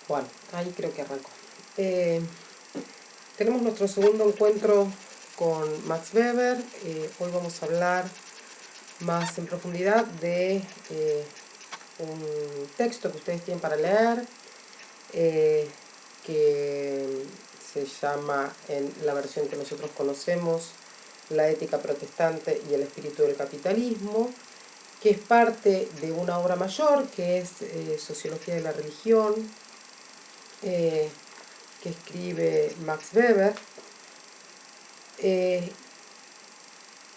Bueno, ahí creo que arrancó. Tenemos nuestro segundo encuentro con Max Weber. Hoy vamos a hablar más en profundidad de un texto que ustedes tienen para leer, que se llama, en la versión que nosotros conocemos, La ética protestante y el espíritu del capitalismo, que es parte de una obra mayor, que es Sociología de la religión, que escribe Max Weber.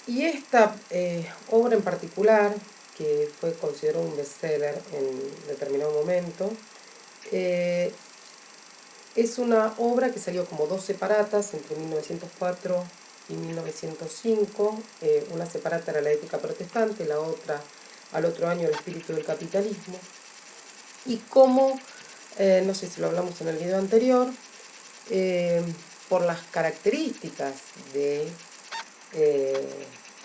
Y esta obra en particular, que fue considerado un bestseller en determinado momento, es una obra que salió como dos separatas entre 1904 y 1905. Una separata era La ética protestante, la otra al otro año El espíritu del capitalismo. Y como, no sé si lo hablamos en el video anterior, por las características de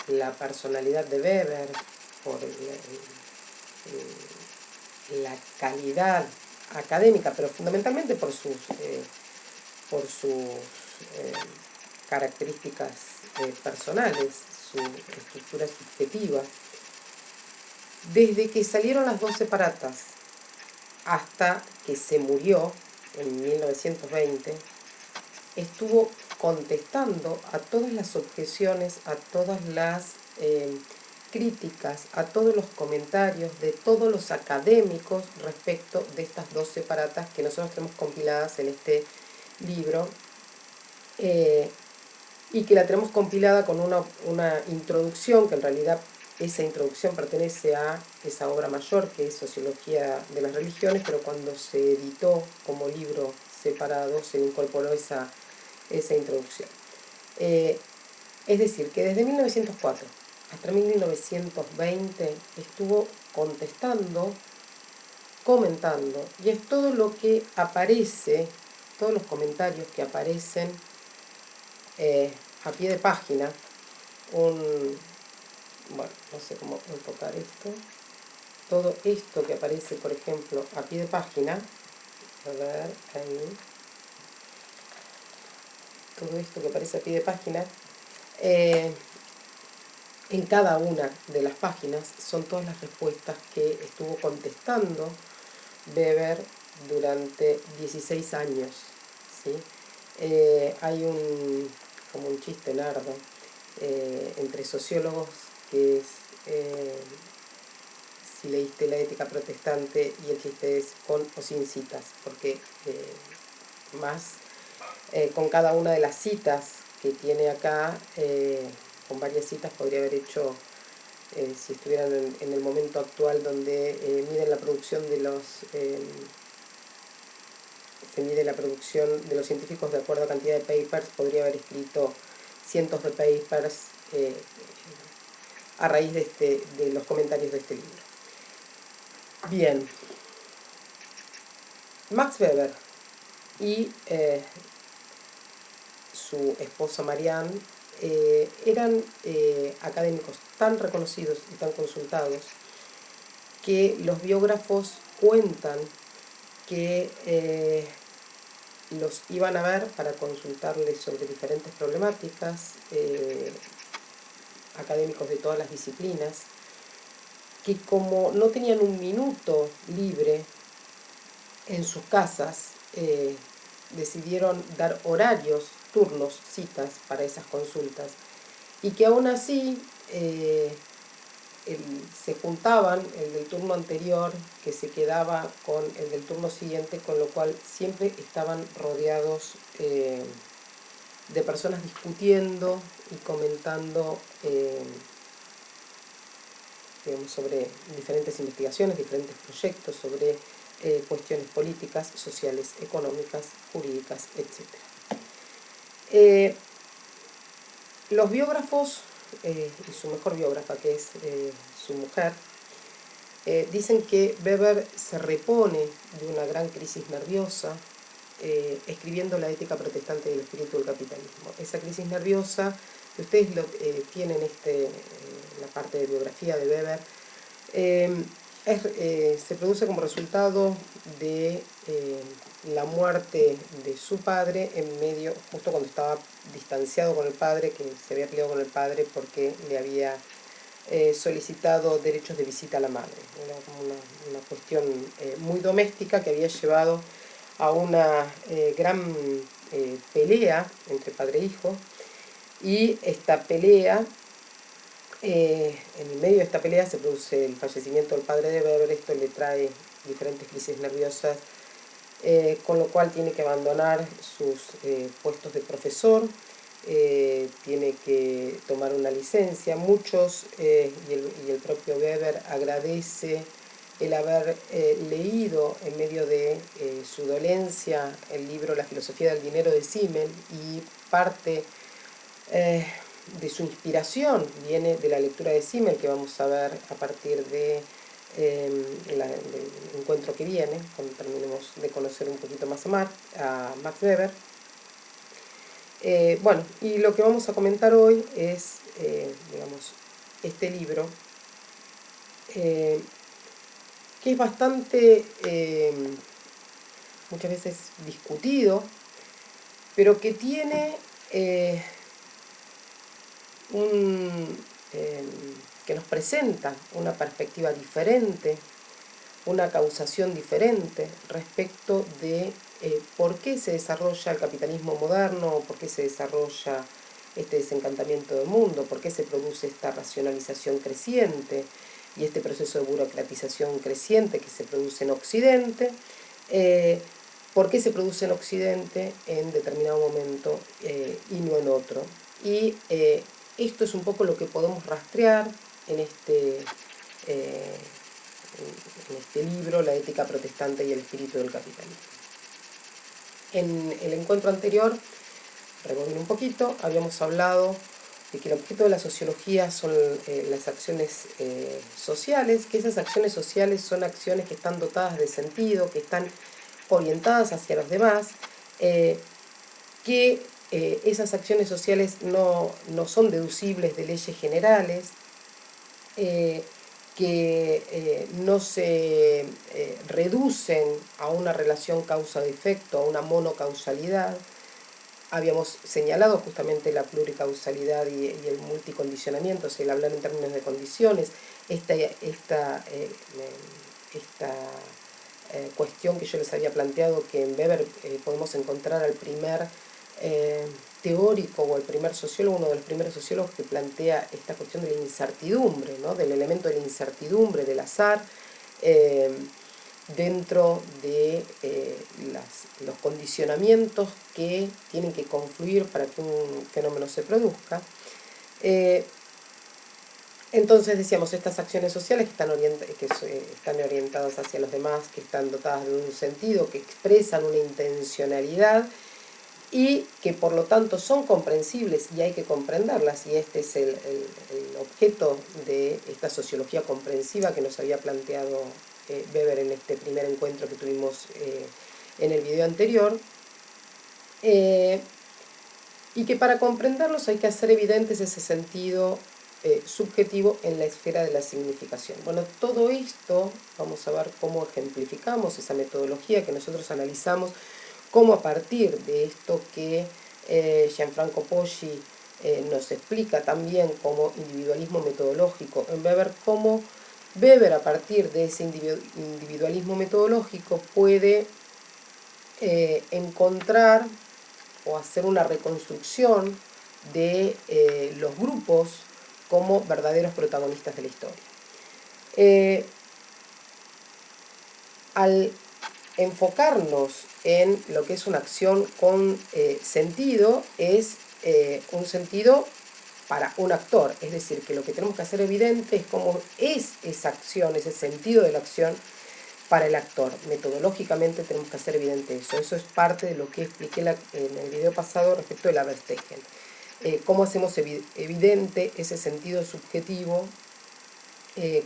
la personalidad de Weber, por la calidad académica, pero fundamentalmente por sus características personales, su estructura subjetiva. Desde que salieron las dos separatas hasta que se murió en 1920, estuvo contestando a todas las objeciones, a todas las críticas, a todos los comentarios de todos los académicos respecto de estas dos separatas que nosotros tenemos compiladas en este libro, y que la tenemos compilada con una introducción, que en realidad esa introducción pertenece a esa obra mayor que es Sociología de las religiones, pero cuando se editó como libro separado se incorporó esa introducción. Es decir, que desde 1904 hasta 1920 estuvo contestando, comentando, y es todo lo que aparece, todos los comentarios que aparecen a pie de página. Bueno, no sé cómo enfocar esto. Todo esto que aparece, por ejemplo, a pie de página, a ver, ahí, todo esto que aparece a pie de página, en cada una de las páginas son todas las respuestas que estuvo contestando Weber durante 16 años, ¿sí? Hay como un chiste nardo entre sociólogos, que es si leíste La ética protestante, y el chiste es con o sin citas, porque con cada una de las citas que tiene acá, con varias citas podría haber hecho, si estuvieran en el momento actual donde miden la producción de se mide la producción de los científicos de acuerdo a cantidad de papers, podría haber escrito cientos de papers a raíz de los comentarios de este libro. Bien, Max Weber y su esposa Marianne eran académicos tan reconocidos y tan consultados que los biógrafos cuentan que los iban a ver para consultarles sobre diferentes problemáticas, académicos de todas las disciplinas, que como no tenían un minuto libre en sus casas, decidieron dar horarios, turnos, citas para esas consultas, y que aún así se juntaban el del turno anterior, que se quedaba con el del turno siguiente, con lo cual siempre estaban rodeados de personas discutiendo y comentando digamos, sobre diferentes investigaciones, diferentes proyectos, sobre cuestiones políticas, sociales, económicas, jurídicas, etc. Los biógrafos, y su mejor biógrafa, que es su mujer, dicen que Weber se repone de una gran crisis nerviosa escribiendo La ética protestante y el espíritu del capitalismo. Esa crisis nerviosa, que ustedes tienen la parte de biografía de Weber, se produce como resultado de la muerte de su padre en medio, justo cuando estaba distanciado con el padre, que se había peleado con el padre porque le había solicitado derechos de visita a la madre. Era como una cuestión muy doméstica que había llevado a una gran pelea entre padre e hijo, y esta pelea, en el medio de esta pelea se produce el fallecimiento del padre de Weber. Esto le trae diferentes crisis nerviosas, con lo cual tiene que abandonar sus puestos de profesor, tiene que tomar una licencia. Muchos, y el propio Weber agradece el haber leído en medio de su dolencia el libro La filosofía del dinero de Simmel, y parte de su inspiración viene de la lectura de Simmel, que vamos a ver a partir del encuentro que viene, cuando terminemos de conocer un poquito más a Max Weber. Bueno, y lo que vamos a comentar hoy es, digamos, este libro, que es bastante, muchas veces discutido, pero que tiene que nos presenta una perspectiva diferente, una causación diferente respecto de por qué se desarrolla el capitalismo moderno, por qué se desarrolla este desencantamiento del mundo, por qué se produce esta racionalización creciente y este proceso de burocratización creciente que se produce en Occidente, por qué se produce en Occidente en determinado momento y no en otro. Y esto es un poco lo que podemos rastrear en este libro, La ética protestante y el espíritu del capitalismo. En el encuentro anterior, rebobino un poquito, habíamos hablado de que el objeto de la sociología son las acciones sociales, que esas acciones sociales son acciones que están dotadas de sentido, que están orientadas hacia los demás, que esas acciones sociales no son deducibles de leyes generales, que no se reducen a una relación causa-efecto, a una monocausalidad. Habíamos señalado justamente la pluricausalidad y el multicondicionamiento, el hablar en términos de condiciones, esta cuestión que yo les había planteado, que en Weber podemos encontrar al primer teórico o el primer sociólogo, uno de los primeros sociólogos que plantea esta cuestión de la incertidumbre, ¿no? Del elemento de la incertidumbre, del azar, dentro de los condicionamientos que tienen que confluir para que un fenómeno se produzca. Entonces decíamos, estas acciones sociales que están orientadas hacia los demás, que están dotadas de un sentido, que expresan una intencionalidad y que por lo tanto son comprensibles y hay que comprenderlas, y este es el objeto de esta sociología comprensiva que nos había planteado Weber en este primer encuentro que tuvimos en el video anterior, y que para comprenderlos hay que hacer evidentes ese sentido subjetivo en la esfera de la significación. Bueno, todo esto vamos a ver cómo ejemplificamos esa metodología que nosotros analizamos, cómo a partir de esto que Gianfranco Poggi nos explica también como individualismo metodológico en Weber, cómo Weber a partir de ese individualismo metodológico puede encontrar o hacer una reconstrucción de los grupos como verdaderos protagonistas de la historia. Al enfocarnos en lo que es una acción con sentido, es un sentido para un actor, es decir, que lo que tenemos que hacer evidente es cómo es esa acción, ese sentido de la acción para el actor. Metodológicamente tenemos que hacer evidente eso. Eso es parte de lo que expliqué en el video pasado respecto de la Verstegen. Cómo hacemos evidente ese sentido subjetivo,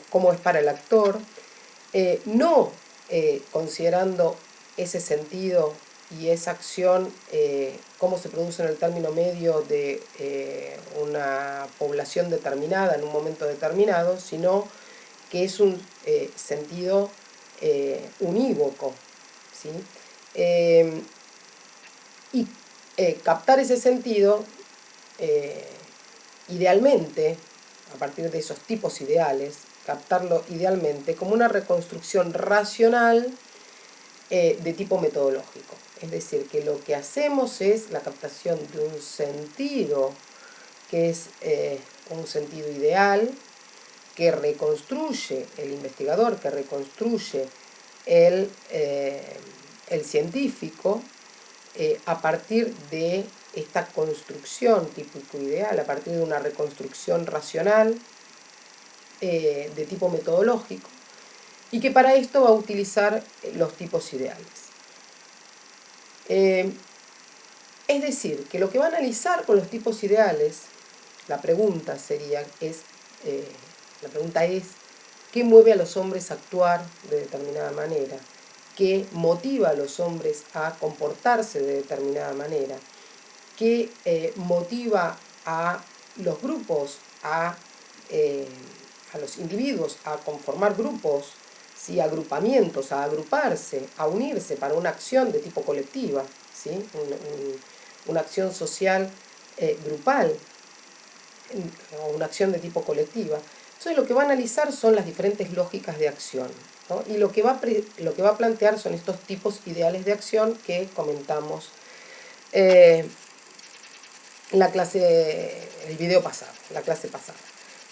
cómo es para el actor, no considerando ese sentido y esa acción, cómo se produce en el término medio de una población determinada en un momento determinado, sino que es un sentido unívoco, ¿sí? Y captar ese sentido, idealmente, a partir de esos tipos ideales, captarlo idealmente como una reconstrucción racional de tipo metodológico. Es decir, que lo que hacemos es la captación de un sentido que es un sentido ideal, que reconstruye el investigador, que reconstruye el científico a partir de esta construcción típico-ideal, a partir de una reconstrucción racional de tipo metodológico, y que para esto va a utilizar los tipos ideales. Es decir, que lo que va a analizar con los tipos ideales, la pregunta es, ¿qué mueve a los hombres a actuar de determinada manera? ¿Qué motiva a los hombres a comportarse de determinada manera? ¿Qué motiva a los grupos, a los individuos a conformar grupos, ¿sí? Agrupamientos, a agruparse, a unirse para una acción de tipo colectiva, ¿sí? Una acción social grupal, o una acción de tipo colectiva? Entonces lo que va a analizar son las diferentes lógicas de acción, ¿no? Y lo que va a plantear son estos tipos ideales de acción que comentamos la clase pasada.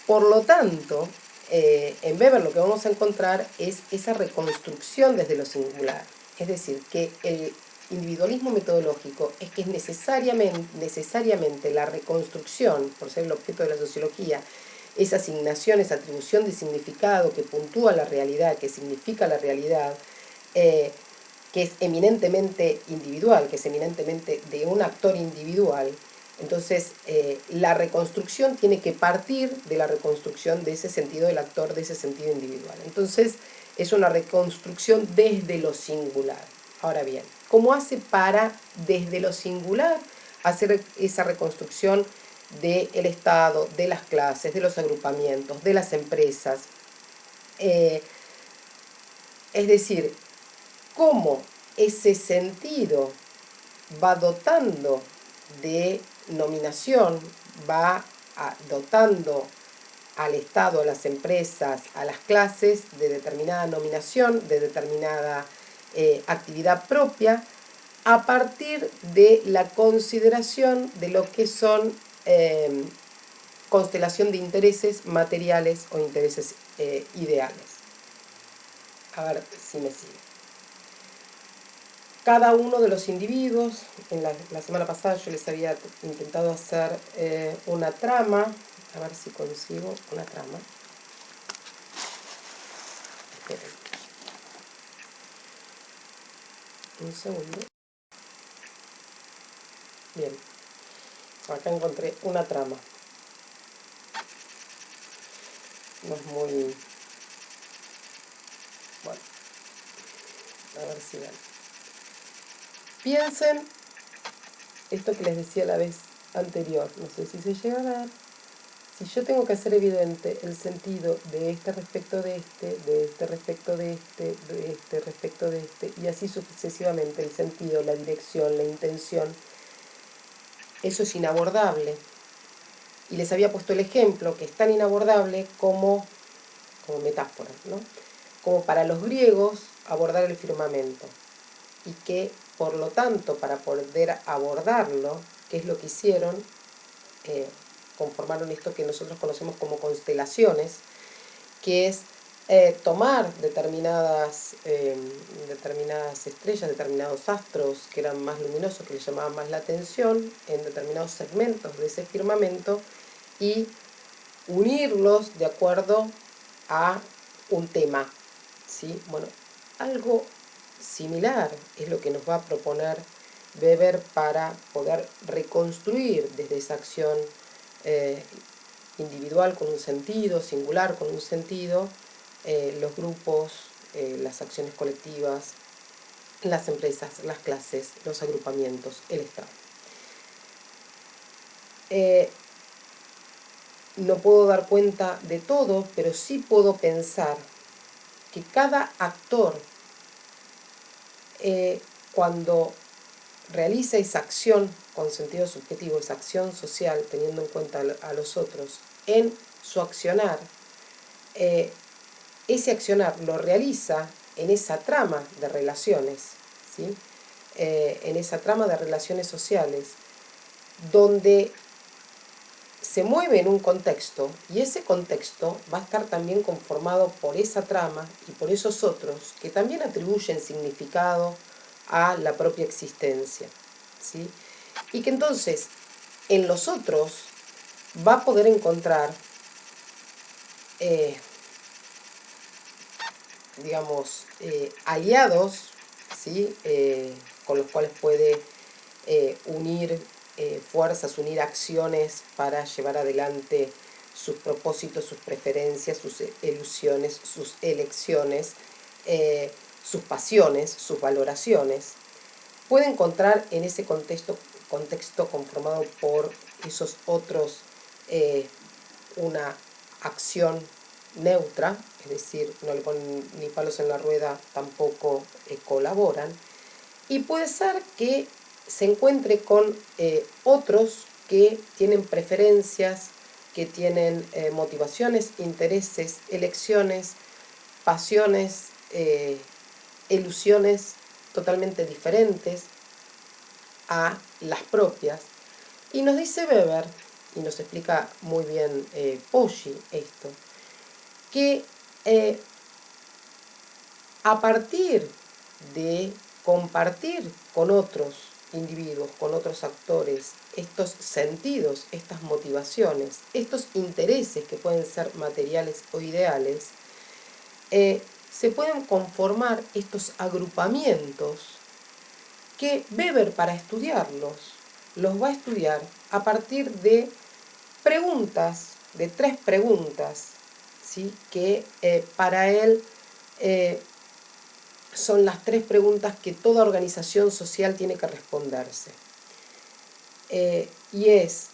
Por lo tanto, en Weber lo que vamos a encontrar es esa reconstrucción desde lo singular. Es decir, que el individualismo metodológico es que es necesariamente la reconstrucción, por ser el objeto de la sociología, esa asignación, esa atribución de significado que puntúa la realidad, que significa la realidad, que es eminentemente individual, que es eminentemente de un actor individual. Entonces, la reconstrucción tiene que partir de la reconstrucción de ese sentido del actor, de ese sentido individual. Entonces, es una reconstrucción desde lo singular. Ahora bien, ¿cómo hace para, desde lo singular, hacer esa reconstrucción del Estado, de las clases, de los agrupamientos, de las empresas? Es decir, cómo ese sentido va dotando de nominación, va dotando al Estado, a las empresas, a las clases de determinada nominación, de determinada actividad propia, a partir de la consideración de lo que son constelación de intereses materiales o intereses ideales. A ver si me sigue. Cada uno de los individuos, en la semana pasada yo les había intentado hacer una trama, a ver si consigo una trama. Esperen. Un segundo. Bien, acá encontré una trama. No es muy... Bueno, a ver si ven. Piensen esto que les decía la vez anterior, no sé si se llega a ver. Si yo tengo que hacer evidente el sentido de este respecto de este respecto de este respecto de este, y así sucesivamente, el sentido, la dirección, la intención, eso es inabordable. Y les había puesto el ejemplo que es tan inabordable como metáfora, ¿no? Como para los griegos abordar el firmamento. Y que, por lo tanto, para poder abordarlo, ¿qué es lo que hicieron? Conformaron esto que nosotros conocemos como constelaciones, que es tomar determinadas estrellas, determinados astros que eran más luminosos, que les llamaban más la atención, en determinados segmentos de ese firmamento, y unirlos de acuerdo a un tema, ¿sí? Bueno, algo similar es lo que nos va a proponer Weber para poder reconstruir desde esa acción individual con un sentido, singular con un sentido, los grupos, las acciones colectivas, las empresas, las clases, los agrupamientos, el Estado. no puedo dar cuenta de todo, pero sí puedo pensar que cada actor, cuando realiza esa acción con sentido subjetivo, esa acción social, teniendo en cuenta a los otros, en su accionar, ese accionar lo realiza en esa trama de relaciones, ¿sí? En esa trama de relaciones sociales, donde se mueve en un contexto, y ese contexto va a estar también conformado por esa trama y por esos otros que también atribuyen significado a la propia existencia, ¿sí? Y que entonces en los otros va a poder encontrar, digamos, aliados, ¿sí? Con los cuales puede unir fuerzas, unir acciones para llevar adelante sus propósitos, sus preferencias, sus ilusiones, sus elecciones, sus pasiones, sus valoraciones. Puede encontrar en ese contexto conformado por esos otros una acción neutra, es decir, no le ponen ni palos en la rueda, tampoco colaboran, y puede ser que se encuentre con otros que tienen preferencias, que tienen motivaciones, intereses, elecciones, pasiones, ilusiones totalmente diferentes a las propias. Y nos dice Weber, y nos explica muy bien Poggi esto, que a partir de compartir con otros individuos, con otros actores, estos sentidos, estas motivaciones, estos intereses que pueden ser materiales o ideales, se pueden conformar estos agrupamientos que Weber, para estudiarlos, los va a estudiar a partir de preguntas, de 3 preguntas, ¿sí? Que para él son las 3 preguntas que toda organización social tiene que responderse. Y es,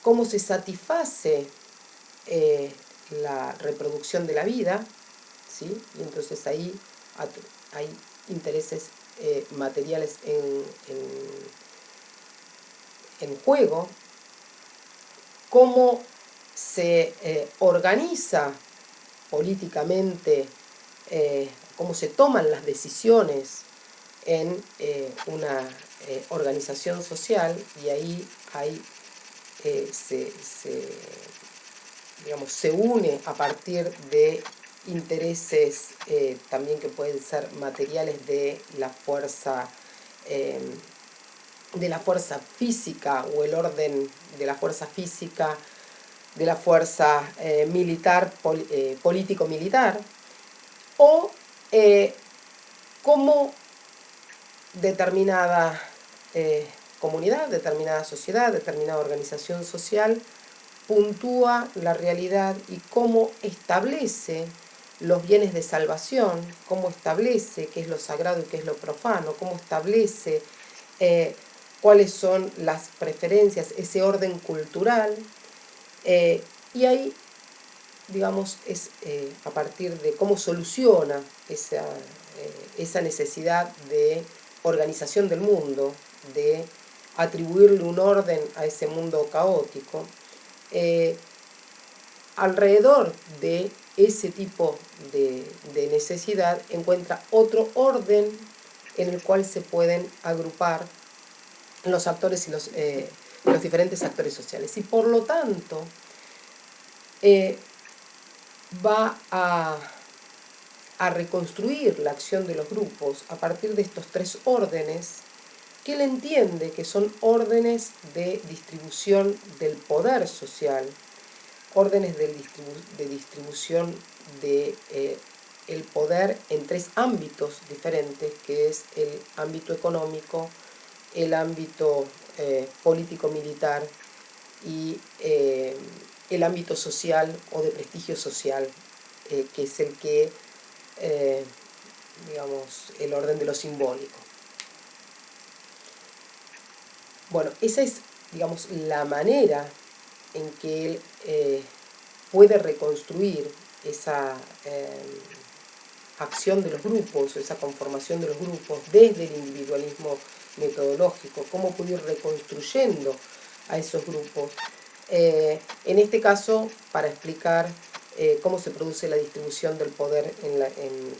¿cómo se satisface la reproducción de la vida? ¿Sí? Y entonces ahí hay intereses materiales en juego. ¿Cómo se organiza políticamente, cómo se toman las decisiones en una organización social? Y ahí se une a partir de intereses también que pueden ser materiales de la fuerza física, o el orden de la fuerza física, de la fuerza militar, político-militar, o cómo determinada comunidad, determinada sociedad, determinada organización social puntúa la realidad y cómo establece los bienes de salvación, cómo establece qué es lo sagrado y qué es lo profano, cómo establece cuáles son las preferencias, ese orden cultural. Y ahí, digamos, es a partir de cómo soluciona esa necesidad de organización del mundo, de atribuirle un orden a ese mundo caótico, alrededor de ese tipo de necesidad encuentra otro orden en el cual se pueden agrupar los actores y los diferentes actores sociales. Y por lo tanto, va a reconstruir la acción de los grupos a partir de estos 3 órdenes que él entiende que son órdenes de distribución del poder social, órdenes de distribución de el poder en 3 ámbitos diferentes, que es el ámbito económico, el ámbito político-militar y el ámbito social o de prestigio social, que es el que, digamos, el orden de lo simbólico. Bueno, esa es, digamos, la manera en que él puede reconstruir esa acción de los grupos, esa conformación de los grupos desde el individualismo metodológico, cómo puede ir reconstruyendo a esos grupos. En este caso, para explicar cómo se produce la distribución del poder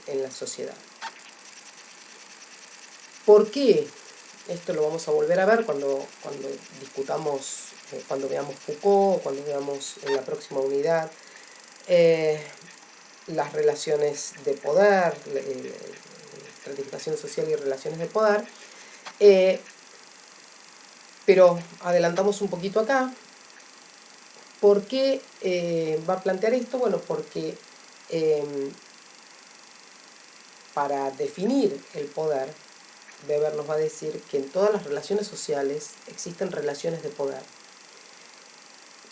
en la sociedad. ¿Por qué? Esto lo vamos a volver a ver cuando discutamos, cuando veamos Foucault, cuando veamos en la próxima unidad las relaciones de poder, estratificación social y relaciones de poder. Pero adelantamos un poquito acá. ¿Por qué va a plantear esto? Bueno, porque para definir el poder, Weber nos va a decir que en todas las relaciones sociales existen relaciones de poder.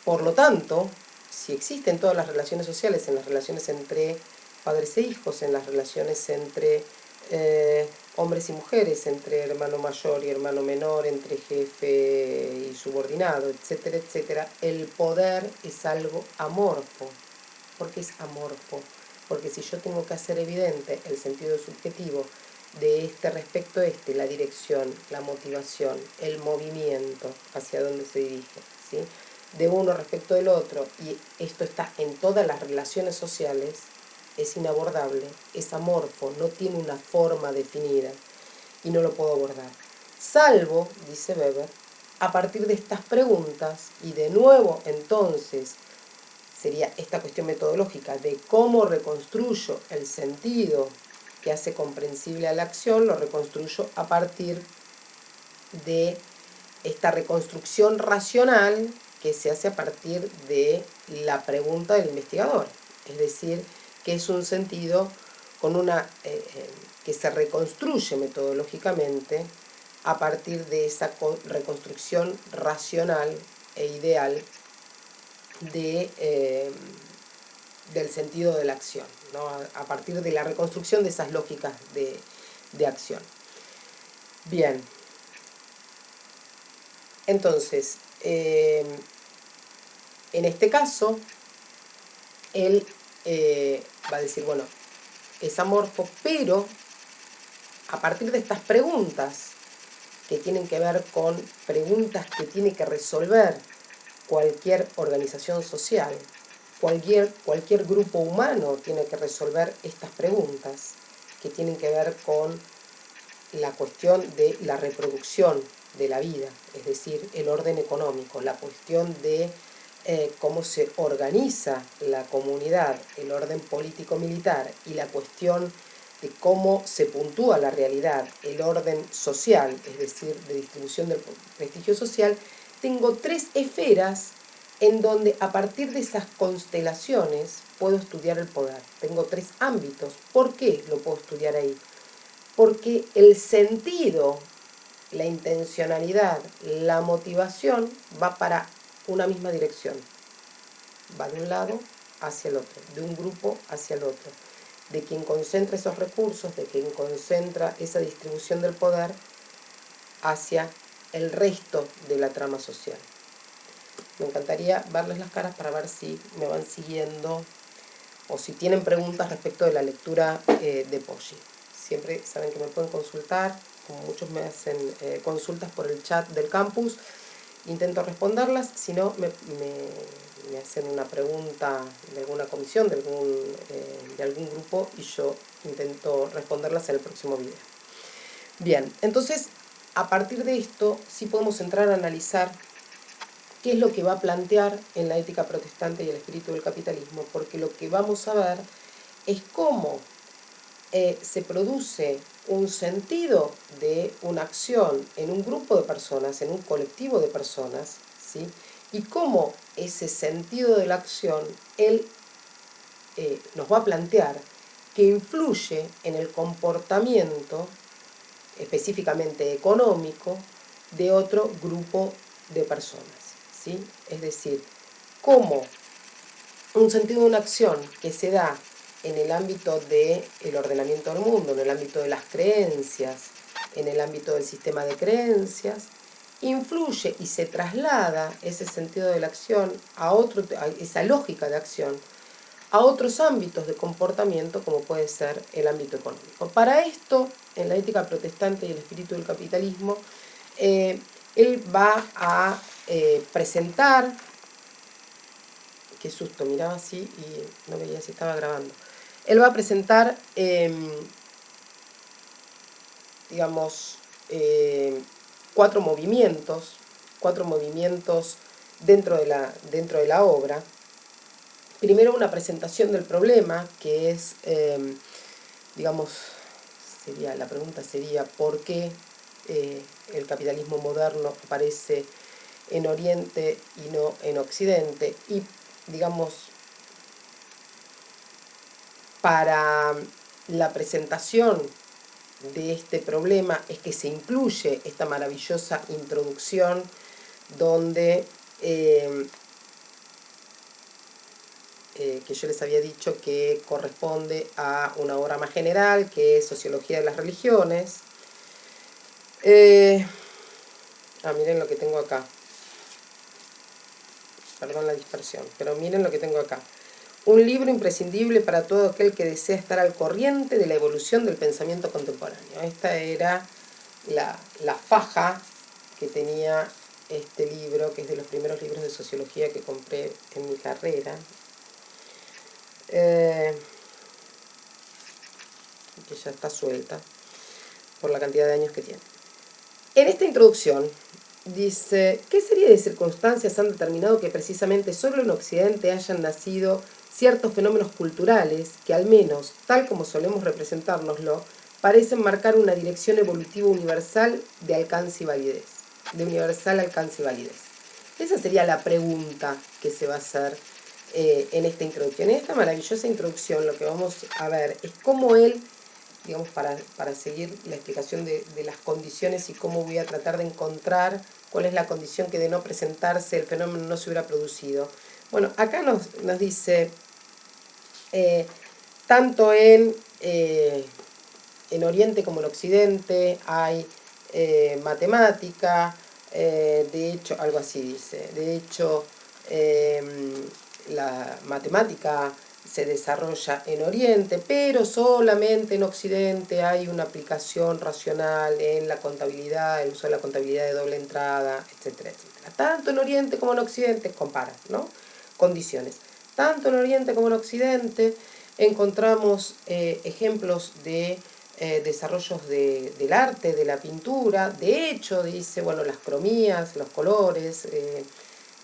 Por lo tanto, si existen todas las relaciones sociales, en las relaciones entre padres e hijos, en las relaciones entre hombres y mujeres, entre hermano mayor y hermano menor, entre jefe y subordinado, etcétera, etcétera, el poder es algo amorfo. ¿Por qué es amorfo? Porque si yo tengo que hacer evidente el sentido subjetivo de este respecto a este, la dirección, la motivación, el movimiento hacia dónde se dirige, ¿sí?, de uno respecto del otro, y esto está en todas las relaciones sociales, es inabordable, es amorfo, no tiene una forma definida y no lo puedo abordar. Salvo, dice Weber, a partir de estas preguntas, y de nuevo entonces sería esta cuestión metodológica de cómo reconstruyo el sentido que hace comprensible a la acción, lo reconstruyo a partir de esta reconstrucción racional que se hace a partir de la pregunta del investigador, es decir, que es un sentido con una que se reconstruye metodológicamente a partir de esa reconstrucción racional e ideal del sentido de la acción, ¿no?, a partir de la reconstrucción de esas lógicas de acción. Bien. Entonces, en este caso, él va a decir, bueno, es amorfo, pero a partir de estas preguntas que tienen que ver con preguntas que tiene que resolver cualquier organización social, cualquier grupo humano tiene que resolver estas preguntas que tienen que ver con la cuestión de la reproducción de la vida, es decir, el orden económico, la cuestión de cómo se organiza la comunidad, el orden político-militar, y la cuestión de cómo se puntúa la realidad, el orden social, es decir, de distribución del prestigio social. Tengo tres esferas en donde a partir de esas constelaciones puedo estudiar el poder. Tengo tres ámbitos. ¿Por qué lo puedo estudiar ahí? Porque el sentido, la intencionalidad, la motivación va para una misma dirección. Va de un lado hacia el otro, de un grupo hacia el otro, de quien concentra esos recursos, de quien concentra esa distribución del poder hacia el resto de la trama social. Me encantaría verles las caras para ver si me van siguiendo o si tienen preguntas respecto de la lectura de Poggi. Siempre saben que me pueden consultar, como muchos me hacen consultas por el chat del campus, intento responderlas, si no me hacen una pregunta de alguna comisión, de algún grupo, y yo intento responderlas en el próximo video. Bien, entonces a partir de esto sí podemos entrar a analizar qué es lo que va a plantear en la ética protestante y el espíritu del capitalismo, porque lo que vamos a ver es cómo se produce un sentido de una acción en un grupo de personas, en un colectivo de personas, ¿sí?, y cómo ese sentido de la acción él nos va a plantear que influye en el comportamiento específicamente económico de otro grupo de personas, ¿sí? Es decir, cómo un sentido de una acción que se da en el ámbito del ordenamiento del mundo, en el ámbito de las creencias, en el ámbito del sistema de creencias, influye y se traslada ese sentido de la acción a esa lógica de acción a otros ámbitos de comportamiento como puede ser el ámbito económico. Para esto, en la ética protestante y el espíritu del capitalismo, él va a presentar, qué susto, miraba así y no veía si estaba grabando, él va a presentar, digamos, cuatro movimientos dentro de la obra. Primero una presentación del problema, que es, digamos, la pregunta sería ¿por qué el capitalismo moderno aparece en Oriente y no en Occidente? Y, digamos, para la presentación de este problema es que se incluye esta maravillosa introducción donde que yo les había dicho que corresponde a una obra más general, que es Sociología de las Religiones. Miren lo que tengo acá. Perdón la dispersión, pero miren lo que tengo acá. Un libro imprescindible para todo aquel que desea estar al corriente de la evolución del pensamiento contemporáneo. Esta era la faja que tenía este libro, que es de los primeros libros de sociología que compré en mi carrera. Que ya está suelta por la cantidad de años que tiene. En esta introducción dice, ¿qué serie de circunstancias han determinado que precisamente solo en Occidente hayan nacido ciertos fenómenos culturales que, al menos tal como solemos representárnoslo, parecen marcar una dirección evolutiva universal de alcance y validez, de universal alcance y validez? Esa sería la pregunta que se va a hacer en esta introducción. En esta maravillosa introducción lo que vamos a ver es cómo él, digamos, para seguir la explicación de las condiciones y cómo voy a tratar de encontrar cuál es la condición que de no presentarse el fenómeno no se hubiera producido. Bueno, acá nos dice, tanto en Oriente como en Occidente hay matemática, de hecho, algo así dice, de hecho, la matemática se desarrolla en Oriente, pero solamente en Occidente hay una aplicación racional en la contabilidad, el uso de la contabilidad de doble entrada, etcétera, etcétera. Tanto en Oriente como en Occidente, compara, ¿no? Condiciones. Tanto en Oriente como en Occidente encontramos ejemplos de desarrollos del arte, de la pintura. De hecho, dice, bueno, las cromías, los colores,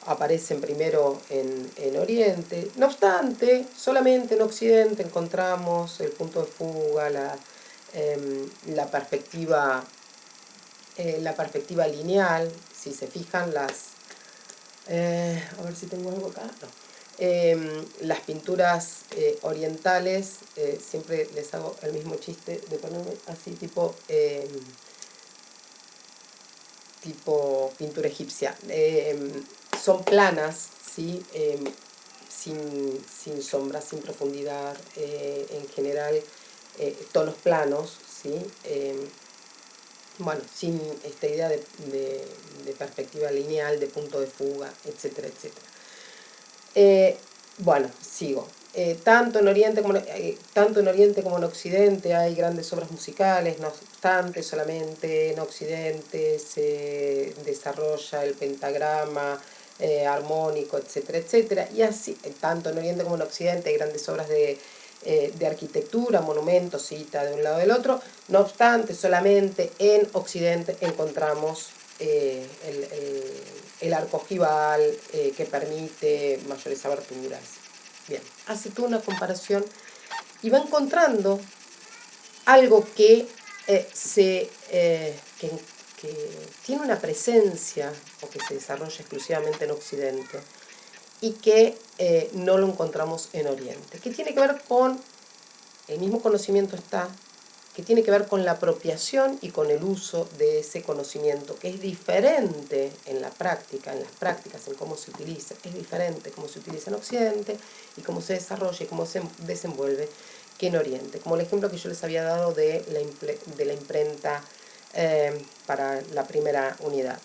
aparecen primero en Oriente. No obstante, solamente en Occidente encontramos el punto de fuga, la perspectiva lineal. Si se fijan, a ver si tengo algo acá. No. Las pinturas orientales, siempre les hago el mismo chiste de ponerme así tipo pintura egipcia. Son planas, ¿sí? Sin sombra, sin profundidad, en general tonos planos, ¿sí? Bueno, sin esta idea de perspectiva lineal, de punto de fuga, etcétera, etcétera. Bueno, sigo. Tanto en Oriente como en Occidente hay grandes obras musicales, no obstante, solamente en Occidente se desarrolla el pentagrama armónico, etcétera, etcétera. Y así, tanto en Oriente como en Occidente hay grandes obras de arquitectura, monumentos, cita de un lado del otro. No obstante, solamente en Occidente encontramos el arco ojival que permite mayores aberturas. Bien, hace toda una comparación y va encontrando algo que tiene una presencia o que se desarrolla exclusivamente en Occidente y que no lo encontramos en Oriente, que tiene que ver con, el mismo conocimiento está, que tiene que ver con la apropiación y con el uso de ese conocimiento, que es diferente en la práctica, en las prácticas, en cómo se utiliza, es diferente cómo se utiliza en Occidente y cómo se desarrolla y cómo se desenvuelve que en Oriente. Como el ejemplo que yo les había dado de la imprenta para la primera unidad.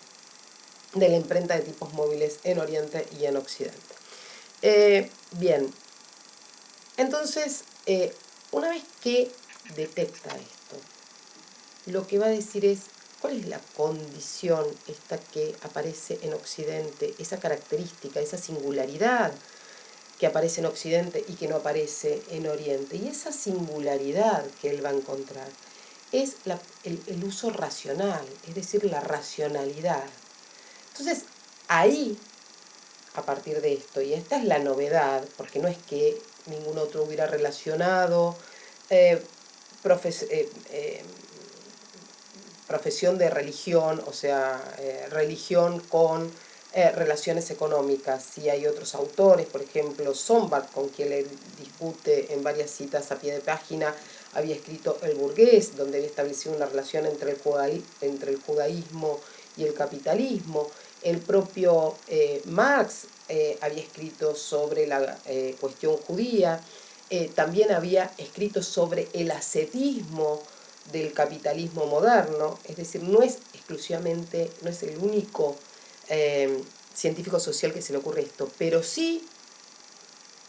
de la imprenta de tipos móviles en Oriente y en Occidente. Bien, entonces, una vez que detecta esto, lo que va a decir es cuál es la condición esta que aparece en Occidente, esa característica, esa singularidad que aparece en Occidente y que no aparece en Oriente. Y esa singularidad que él va a encontrar es el uso racional, es decir, la racionalidad. Entonces, ahí, a partir de esto, y esta es la novedad, porque no es que ningún otro hubiera relacionado profesión de religión, o sea, religión con relaciones económicas. Sí hay otros autores, por ejemplo, Sombart, con quien él discute en varias citas a pie de página, había escrito El burgués, donde había establecido una relación entre el judaísmo y el capitalismo. El propio Marx había escrito sobre la cuestión judía, también había escrito sobre el ascetismo del capitalismo moderno, es decir, no es exclusivamente, no es el único científico social que se le ocurre esto, pero sí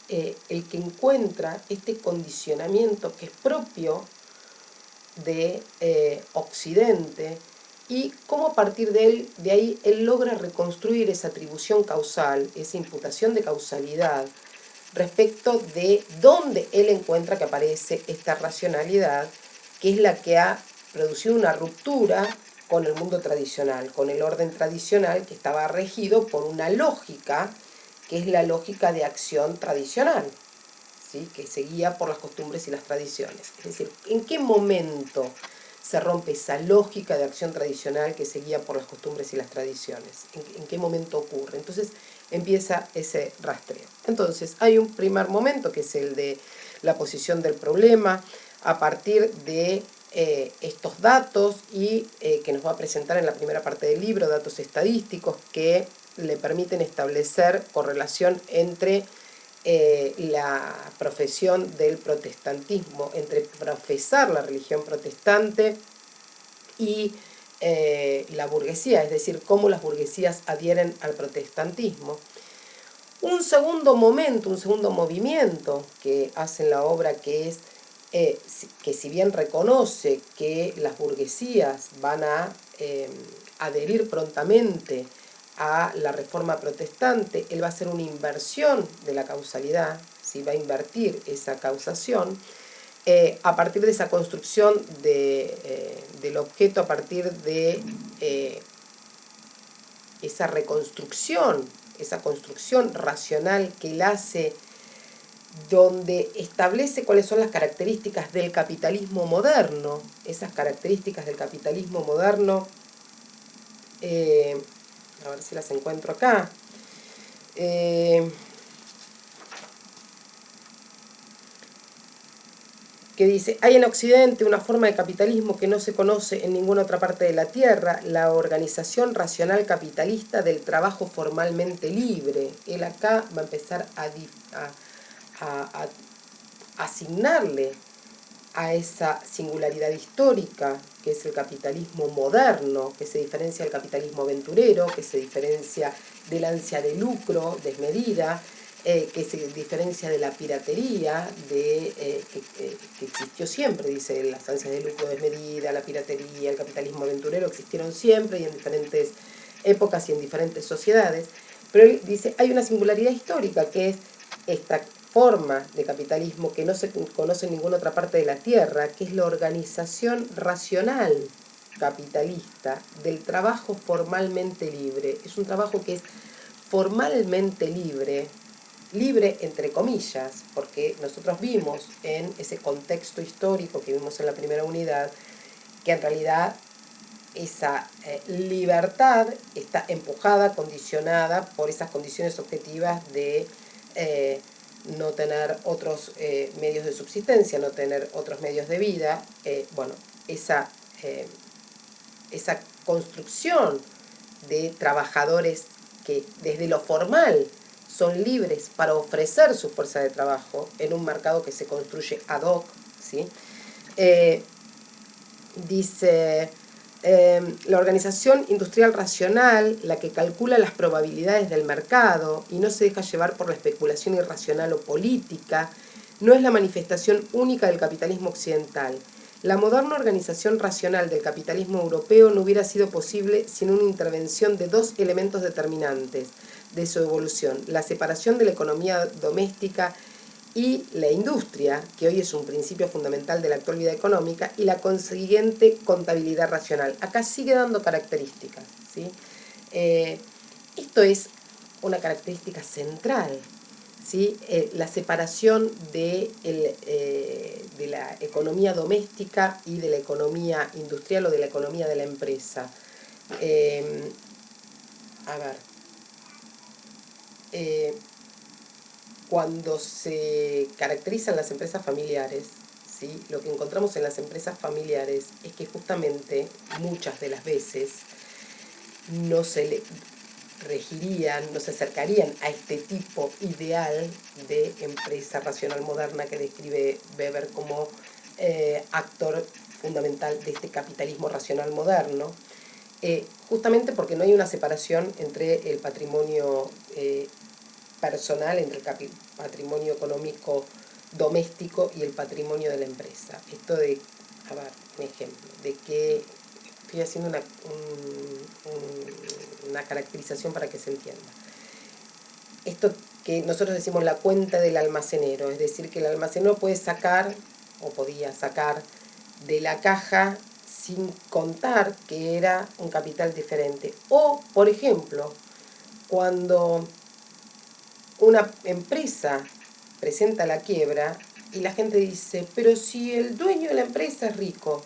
el que encuentra este condicionamiento que es propio de Occidente y cómo a partir de ahí él logra reconstruir esa atribución causal, esa imputación de causalidad respecto de dónde él encuentra que aparece esta racionalidad, que es la que ha producido una ruptura con el mundo tradicional, con el orden tradicional que estaba regido por una lógica, que es la lógica de acción tradicional, ¿sí? Que se guía por las costumbres y las tradiciones. Es decir, ¿en qué momento se rompe esa lógica de acción tradicional que se guía por las costumbres y las tradiciones? ¿En qué momento ocurre? Entonces empieza ese rastreo. Entonces hay un primer momento que es el de la posición del problema a partir de estos datos y que nos va a presentar en la primera parte del libro, datos estadísticos que le permiten establecer correlación entre la profesión del protestantismo, entre profesar la religión protestante y la burguesía, es decir, cómo las burguesías adhieren al protestantismo. Un segundo momento, un segundo movimiento que hace en la obra, que es que si bien reconoce que las burguesías van a adherir prontamente a la reforma protestante, él va a hacer una inversión de la causalidad, ¿sí? Va a invertir esa causación a partir de esa construcción del objeto, a partir de esa reconstrucción, esa construcción racional que él hace, donde establece cuáles son las características del capitalismo moderno, esas características del capitalismo moderno, a ver si las encuentro acá, que dice, hay en Occidente una forma de capitalismo que no se conoce en ninguna otra parte de la Tierra, la organización racional capitalista del trabajo formalmente libre. Él acá va a empezar a asignarle a esa singularidad histórica, que es el capitalismo moderno, que se diferencia del capitalismo aventurero, que se diferencia del ansia de lucro desmedida, que se diferencia de la piratería, que existió siempre, dice, las ansias de lucro desmedida, la piratería, el capitalismo aventurero existieron siempre y en diferentes épocas y en diferentes sociedades, pero él dice, hay una singularidad histórica que es esta forma de capitalismo que no se conoce en ninguna otra parte de la Tierra, que es la organización racional capitalista del trabajo formalmente libre. Es un trabajo que es formalmente libre, libre entre comillas, porque nosotros vimos en ese contexto histórico que vimos en la primera unidad, que en realidad esa libertad está empujada, condicionada por esas condiciones objetivas de no tener otros medios de subsistencia, no tener otros medios de vida. Bueno, esa construcción de trabajadores que desde lo formal son libres para ofrecer su fuerza de trabajo en un mercado que se construye ad hoc, ¿sí? Dice, La organización industrial racional, la que calcula las probabilidades del mercado y no se deja llevar por la especulación irracional o política, no es la manifestación única del capitalismo occidental. La moderna organización racional del capitalismo europeo no hubiera sido posible sin una intervención de dos elementos determinantes de su evolución: la separación de la economía doméstica y la industria, que hoy es un principio fundamental de la actual vida económica, y la consiguiente contabilidad racional. Acá sigue dando características, ¿sí? Esto es una característica central, ¿sí? La separación de la economía doméstica y de la economía industrial o de la economía de la empresa. A ver. Cuando se caracterizan las empresas familiares, ¿sí? Lo que encontramos en las empresas familiares es que justamente muchas de las veces no se le regirían, no se acercarían a este tipo ideal de empresa racional moderna que describe Weber como actor fundamental de este capitalismo racional moderno, justamente porque no hay una separación entre el patrimonio personal, entre el patrimonio económico doméstico y el patrimonio de la empresa. Esto de, a ver, un ejemplo, de que estoy haciendo una caracterización para que se entienda. Esto que nosotros decimos la cuenta del almacenero, es decir, que el almacenero puede sacar, o podía sacar, de la caja sin contar que era un capital diferente. O, por ejemplo, cuando una empresa presenta la quiebra y la gente dice, pero si el dueño de la empresa es rico.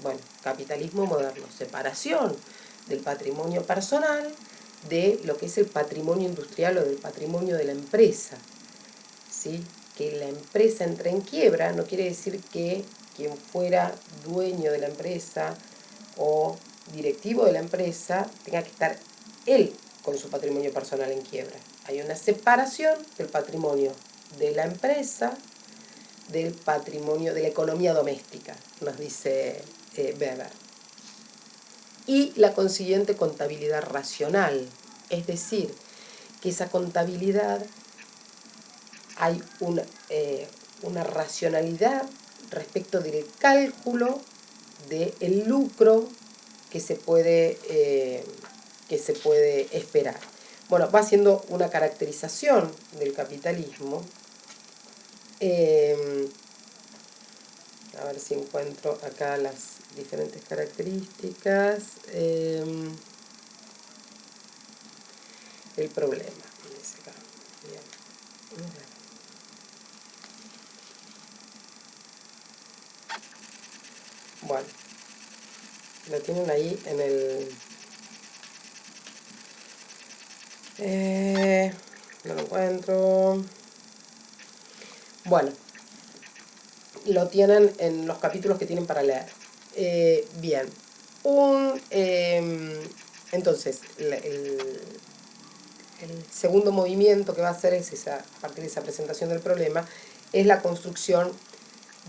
Bueno, capitalismo moderno, separación del patrimonio personal de lo que es el patrimonio industrial o del patrimonio de la empresa, ¿sí? Que la empresa entre en quiebra no quiere decir que quien fuera dueño de la empresa o directivo de la empresa tenga que estar él con su patrimonio personal en quiebra. Hay una separación del patrimonio de la empresa del patrimonio de la economía doméstica, nos dice Weber. Y la consiguiente contabilidad racional, es decir, que esa contabilidad hay una racionalidad respecto del cálculo del lucro que se puede esperar. Bueno, va haciendo una caracterización del capitalismo. A ver si encuentro acá las diferentes características. El problema. Bien. Bueno, lo tienen ahí en el... no lo encuentro. Bueno, lo tienen en los capítulos que tienen para leer. Bien. Entonces, el segundo movimiento que va a hacer es a partir de esa presentación del problema, es la construcción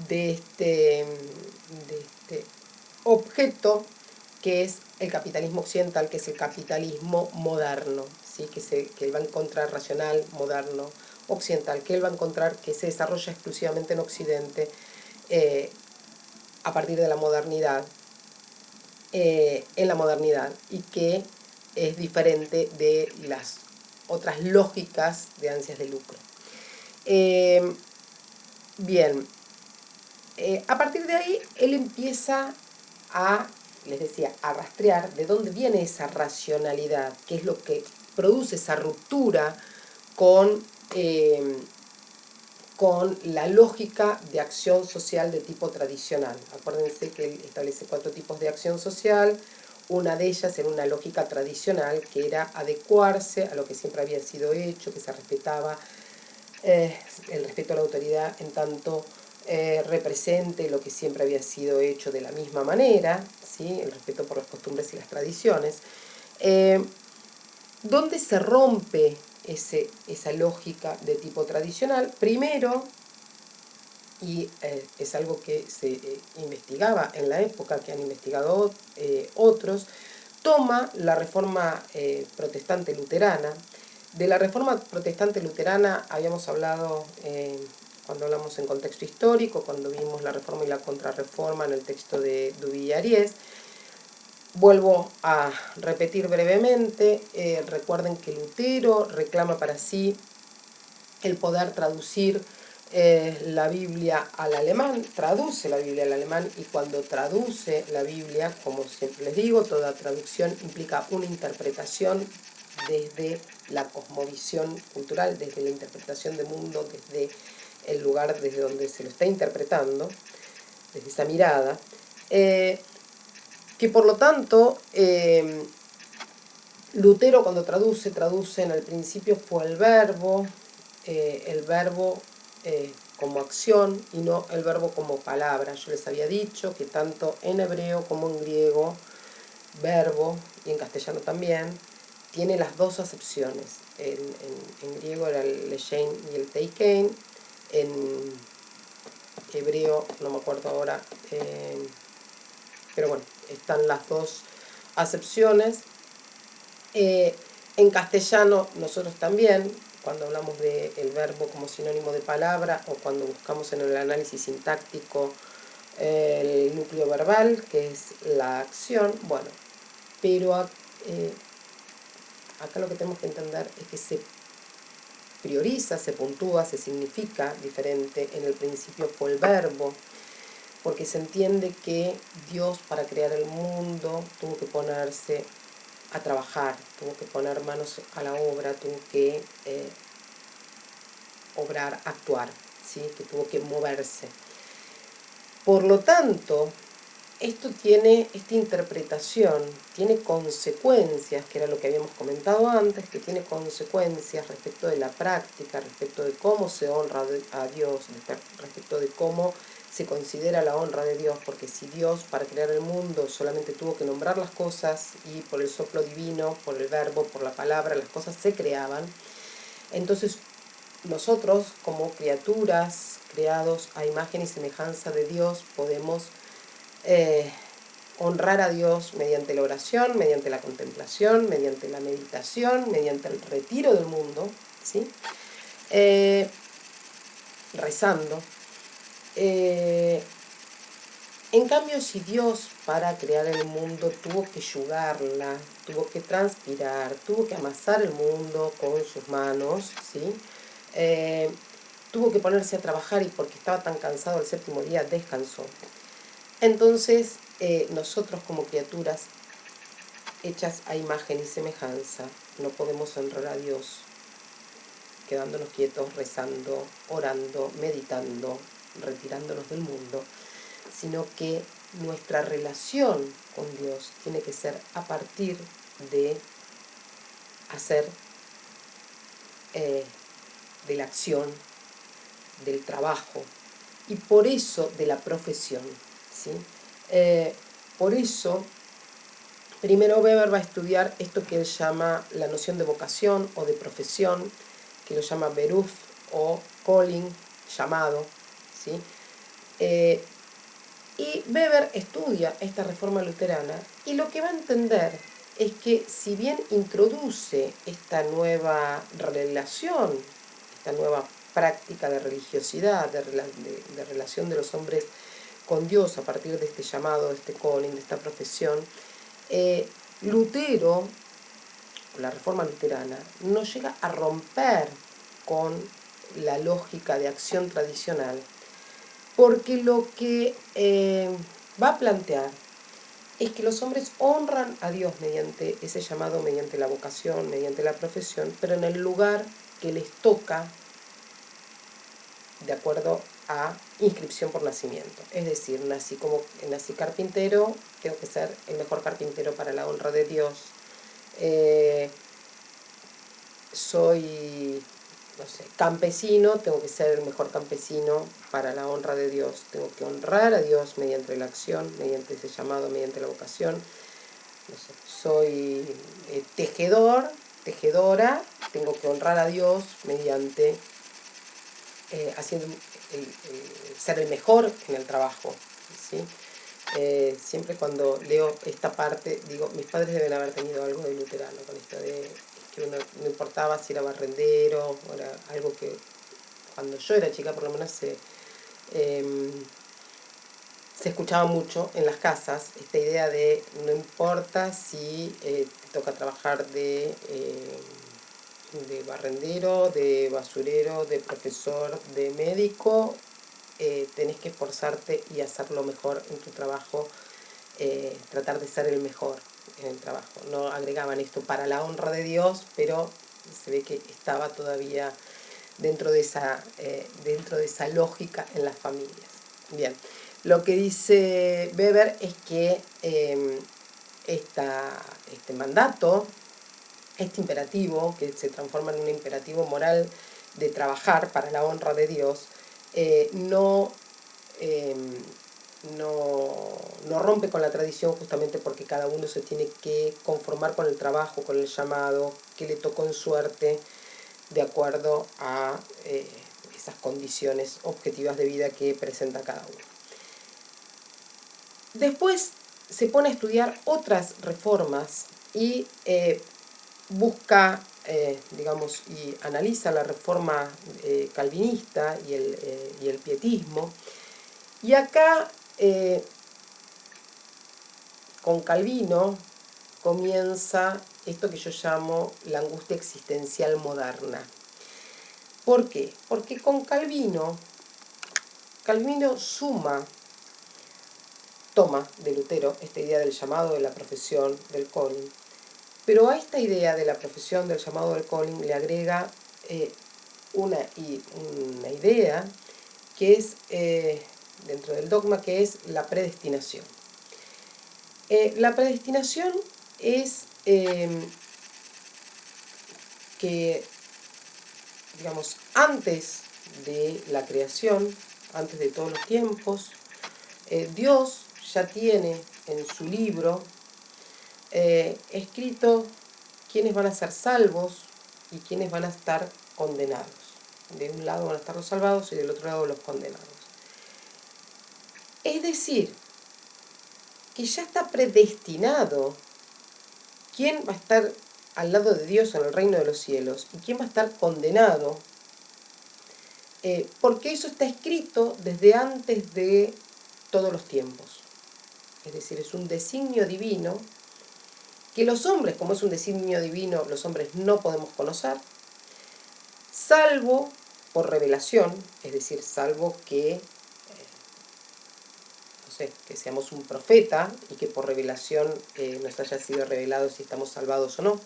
de este objeto que es el capitalismo occidental, que es el capitalismo moderno, ¿sí? Que él va a encontrar racional, moderno, occidental, que él va a encontrar que se desarrolla exclusivamente en Occidente a partir de la modernidad, en la modernidad, y que es diferente de las otras lógicas de ansias de lucro. Bien, a partir de ahí él empieza a, les decía, a rastrear de dónde viene esa racionalidad, qué es lo que produce esa ruptura con la lógica de acción social de tipo tradicional. Acuérdense que él establece 4 tipos de acción social. Una de ellas era una lógica tradicional, que era adecuarse a lo que siempre había sido hecho, que se respetaba el respeto a la autoridad en tanto represente lo que siempre había sido hecho de la misma manera, ¿sí? El respeto por las costumbres y las tradiciones. ¿Dónde se rompe esa lógica de tipo tradicional? Primero, y es algo que se investigaba en la época, que han investigado otros, toma la reforma protestante luterana. De la reforma protestante luterana habíamos hablado cuando hablamos en contexto histórico, cuando vimos la reforma y la contrarreforma en el texto de Duby y Ariès. Vuelvo a repetir brevemente, recuerden que Lutero reclama para sí el poder traducir la Biblia al alemán, traduce la Biblia al alemán, y cuando traduce la Biblia, como siempre les digo, toda traducción implica una interpretación desde la cosmovisión cultural, desde la interpretación del mundo, desde el lugar desde donde se lo está interpretando, desde esa mirada, que por lo tanto Lutero cuando traduce en el principio fue el verbo como acción y no el verbo como palabra. Yo les había dicho que tanto en hebreo como en griego, verbo, y en castellano también, tiene las dos acepciones. En griego era el leshein y el teikein, en hebreo, no me acuerdo ahora, pero bueno, están las dos acepciones. En castellano nosotros también, cuando hablamos del verbo como sinónimo de palabra o cuando buscamos en el análisis sintáctico el núcleo verbal, que es la acción, bueno, pero acá lo que tenemos que entender es que se prioriza, se puntúa, se significa diferente. En el principio fue el verbo, porque se entiende que Dios para crear el mundo tuvo que ponerse a trabajar, tuvo que poner manos a la obra, tuvo que obrar, actuar, ¿sí? Que tuvo que moverse. Por lo tanto, esta interpretación tiene consecuencias, que era lo que habíamos comentado antes, que tiene consecuencias respecto de la práctica, respecto de cómo se honra a Dios, respecto de cómo se considera la honra de Dios, porque si Dios para crear el mundo solamente tuvo que nombrar las cosas y por el soplo divino, por el verbo, por la palabra, las cosas se creaban, entonces nosotros como criaturas creados a imagen y semejanza de Dios podemos honrar a Dios mediante la oración, mediante la contemplación, mediante la meditación, mediante el retiro del mundo, ¿sí? Rezando. En cambio, si Dios para crear el mundo tuvo que yugarla, tuvo que transpirar, tuvo que amasar el mundo con sus manos, ¿sí? Tuvo que ponerse a trabajar y porque estaba tan cansado el séptimo día descansó. Entonces, nosotros como criaturas hechas a imagen y semejanza, no podemos honrar a Dios quedándonos quietos, rezando, orando, meditando, retirándonos del mundo, sino que nuestra relación con Dios tiene que ser a partir de hacer de la acción, del trabajo, y por eso de la profesión, ¿sí? Por eso, primero Weber va a estudiar esto que él llama la noción de vocación o de profesión, que lo llama Beruf o calling, llamado, ¿sí? Y Weber estudia esta reforma luterana y lo que va a entender es que si bien introduce esta nueva relación, esta nueva práctica de religiosidad, de relación de los hombres con Dios a partir de este llamado, de este calling, de esta profesión, Lutero, la reforma luterana, no llega a romper con la lógica de acción tradicional, porque lo que va a plantear es que los hombres honran a Dios mediante ese llamado, mediante la vocación, mediante la profesión, pero en el lugar que les toca de acuerdo a inscripción por nacimiento. Es decir, nací carpintero, tengo que ser el mejor carpintero para la honra de Dios. Soy, no sé, campesino, tengo que ser el mejor campesino para la honra de Dios. Tengo que honrar a Dios mediante la acción, mediante ese llamado, mediante la vocación. No sé, soy tejedora, tengo que honrar a Dios mediante ser el mejor en el trabajo, ¿sí? Siempre cuando leo esta parte, digo, mis padres deben haber tenido algo de luterano con esto de que uno no importaba si era barrendero o era algo que cuando yo era chica por lo menos se escuchaba mucho en las casas, esta idea de no importa si te toca trabajar de barrendero, de basurero, de profesor, de médico, tenés que esforzarte y hacerlo mejor en tu trabajo, tratar de ser el mejor en el trabajo. No agregaban esto para la honra de Dios, pero se ve que estaba todavía dentro de esa lógica en las familias. Bien, lo que dice Weber es que este mandato, este imperativo, que se transforma en un imperativo moral de trabajar para la honra de Dios, no rompe con la tradición justamente porque cada uno se tiene que conformar con el trabajo, con el llamado que le tocó en suerte, de acuerdo a esas condiciones objetivas de vida que presenta cada uno. Después se pone a estudiar otras reformas y busca, digamos, y analiza la reforma calvinista y el pietismo. Y acá, con Calvino, comienza esto que yo llamo la angustia existencial moderna. ¿Por qué? Porque con Calvino toma de Lutero esta idea del llamado, de la profesión, del calling, pero a esta idea de la profesión, del llamado, del calling, le agrega una idea que es, dentro del dogma, que es la predestinación. La predestinación es que, digamos, antes de la creación, antes de todos los tiempos, Dios ya tiene en su libro escrito quiénes van a ser salvos y quiénes van a estar condenados. De un lado van a estar los salvados y del otro lado los condenados. Es decir, que ya está predestinado quién va a estar al lado de Dios en el reino de los cielos y quién va a estar condenado, porque eso está escrito desde antes de todos los tiempos. Es decir, es un designio divino que los hombres, como es un designio divino, los hombres no podemos conocer, salvo por revelación, es decir, salvo que, no sé, que seamos un profeta y que por revelación nos haya sido revelado si estamos salvados o no,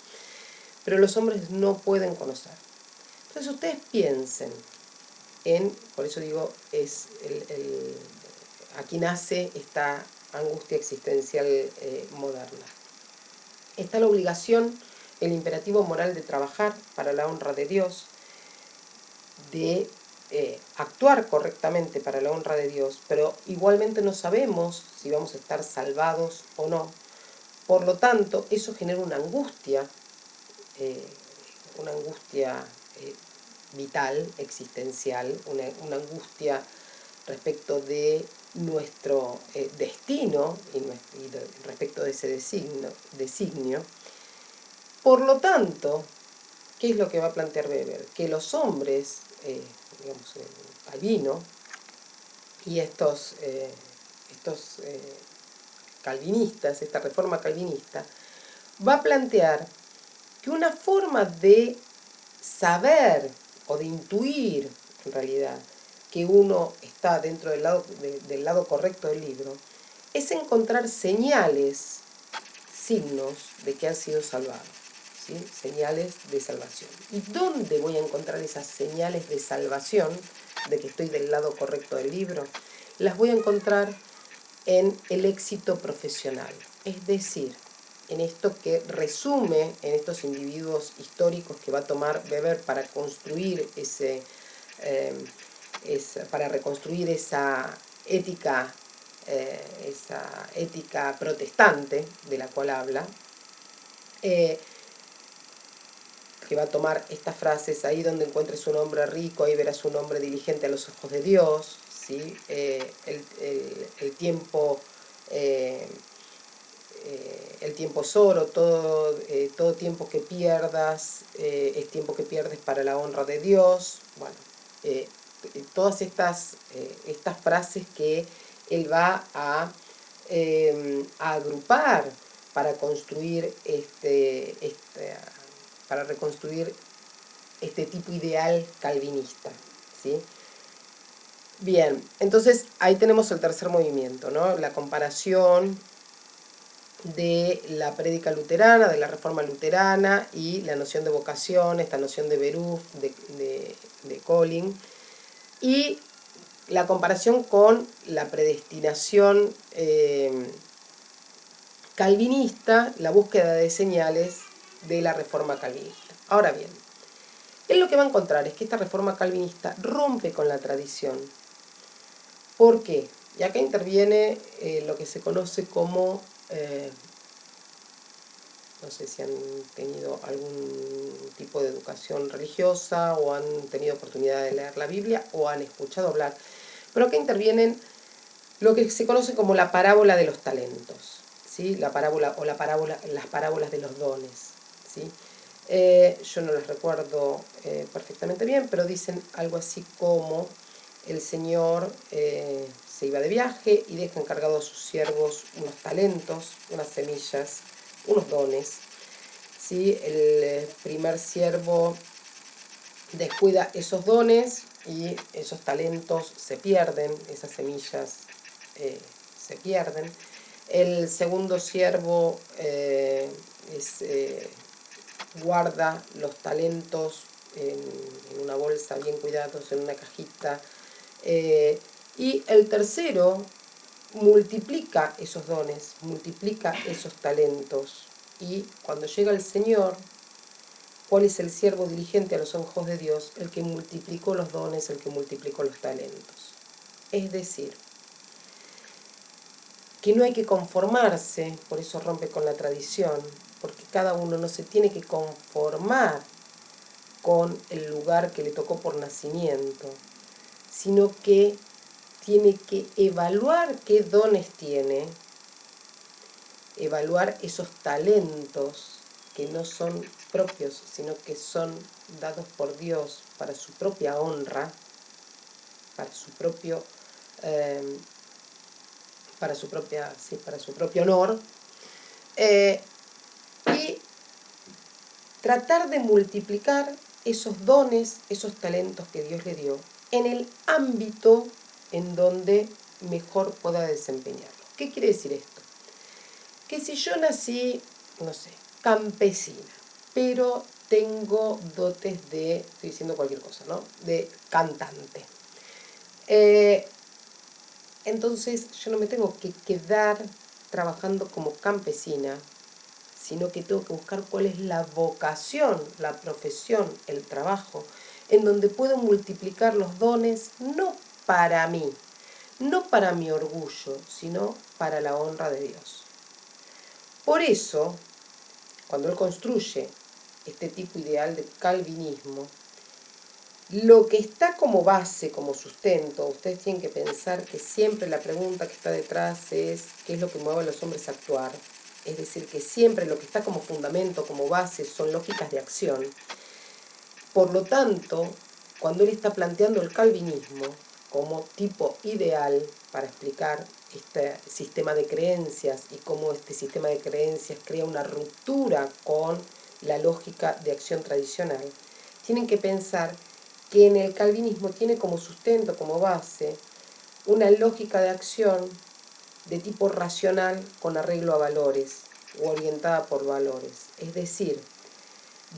pero los hombres no pueden conocer. Entonces ustedes piensen por eso digo, aquí nace esta angustia existencial moderna. Está la obligación, el imperativo moral de trabajar para la honra de Dios, de actuar correctamente para la honra de Dios, pero igualmente no sabemos si vamos a estar salvados o no. Por lo tanto, eso genera una angustia vital, existencial, una angustia respecto de nuestro destino y respecto de ese designio. Por lo tanto, ¿qué es lo que va a plantear Weber? Que los hombres, digamos, Calvino y estos calvinistas, esta reforma calvinista, va a plantear que una forma de saber o de intuir, en realidad, que uno está dentro del lado correcto del libro, es encontrar señales, signos de que han sido salvados, ¿sí? Señales de salvación. ¿Y dónde voy a encontrar esas señales de salvación, de que estoy del lado correcto del libro? Las voy a encontrar en el éxito profesional, es decir, en esto que resume en estos individuos históricos que va a tomar Weber para construir para reconstruir esa ética protestante de la cual habla, que va a tomar estas frases: ahí donde encuentres un hombre rico, ahí verás un hombre diligente a los ojos de Dios, ¿sí? Eh, el tiempo es oro, todo tiempo que pierdas es tiempo que pierdes para la honra de Dios. Bueno, todas estas frases que él va a agrupar para construir para reconstruir este tipo ideal calvinista, ¿sí? Bien, entonces ahí tenemos el tercer movimiento, ¿no? La comparación de la prédica luterana, de la reforma luterana y la noción de vocación, esta noción de Beruf, de Colin, y la comparación con la predestinación calvinista, la búsqueda de señales de la reforma calvinista. Ahora bien, él lo que va a encontrar es que esta reforma calvinista rompe con la tradición. ¿Por qué? Y acá interviene lo que se conoce como, no sé si han tenido algún tipo de educación religiosa o han tenido oportunidad de leer la Biblia o han escuchado hablar, pero acá intervienen lo que se conoce como la parábola de los talentos, ¿sí? La parábola o las parábolas de los dones, ¿sí? Yo no las recuerdo perfectamente bien, pero dicen algo así como: el Señor se iba de viaje y deja encargado a sus siervos unos talentos, unas semillas, unos dones, ¿sí? El primer siervo descuida esos dones y esos talentos se pierden, esas semillas se pierden. El segundo siervo guarda los talentos en una bolsa bien cuidados, en una cajita. Y el tercero multiplica esos dones, multiplica esos talentos. Y cuando llega el Señor, ¿cuál es el siervo diligente a los ojos de Dios? El que multiplicó los dones, el que multiplicó los talentos. Es decir, que no hay que conformarse, por eso rompe con la tradición, porque cada uno no se tiene que conformar con el lugar que le tocó por nacimiento, sino que tiene que evaluar qué dones tiene, evaluar esos talentos que no son propios, sino que son dados por Dios para su propia honra, para su propio para su propio honor, y tratar de multiplicar esos dones, esos talentos que Dios le dio en el ámbito en donde mejor pueda desempeñarlo. ¿Qué quiere decir esto? Que si yo nací, no sé, campesina, pero tengo dotes de, estoy diciendo cualquier cosa, ¿no?, de cantante, entonces yo no me tengo que quedar trabajando como campesina, sino que tengo que buscar cuál es la vocación, la profesión, el trabajo, en donde puedo multiplicar los dones, no para mí, no para mi orgullo, sino para la honra de Dios. Por eso, cuando él construye este tipo ideal de calvinismo, lo que está como base, como sustento, ustedes tienen que pensar que siempre la pregunta que está detrás es ¿qué es lo que mueve a los hombres a actuar? Es decir, que siempre lo que está como fundamento, como base, son lógicas de acción. Por lo tanto, cuando él está planteando el calvinismo como tipo ideal para explicar este sistema de creencias y cómo este sistema de creencias crea una ruptura con la lógica de acción tradicional, tienen que pensar que en el calvinismo tiene como sustento, como base, una lógica de acción de tipo racional con arreglo a valores o orientada por valores. Es decir,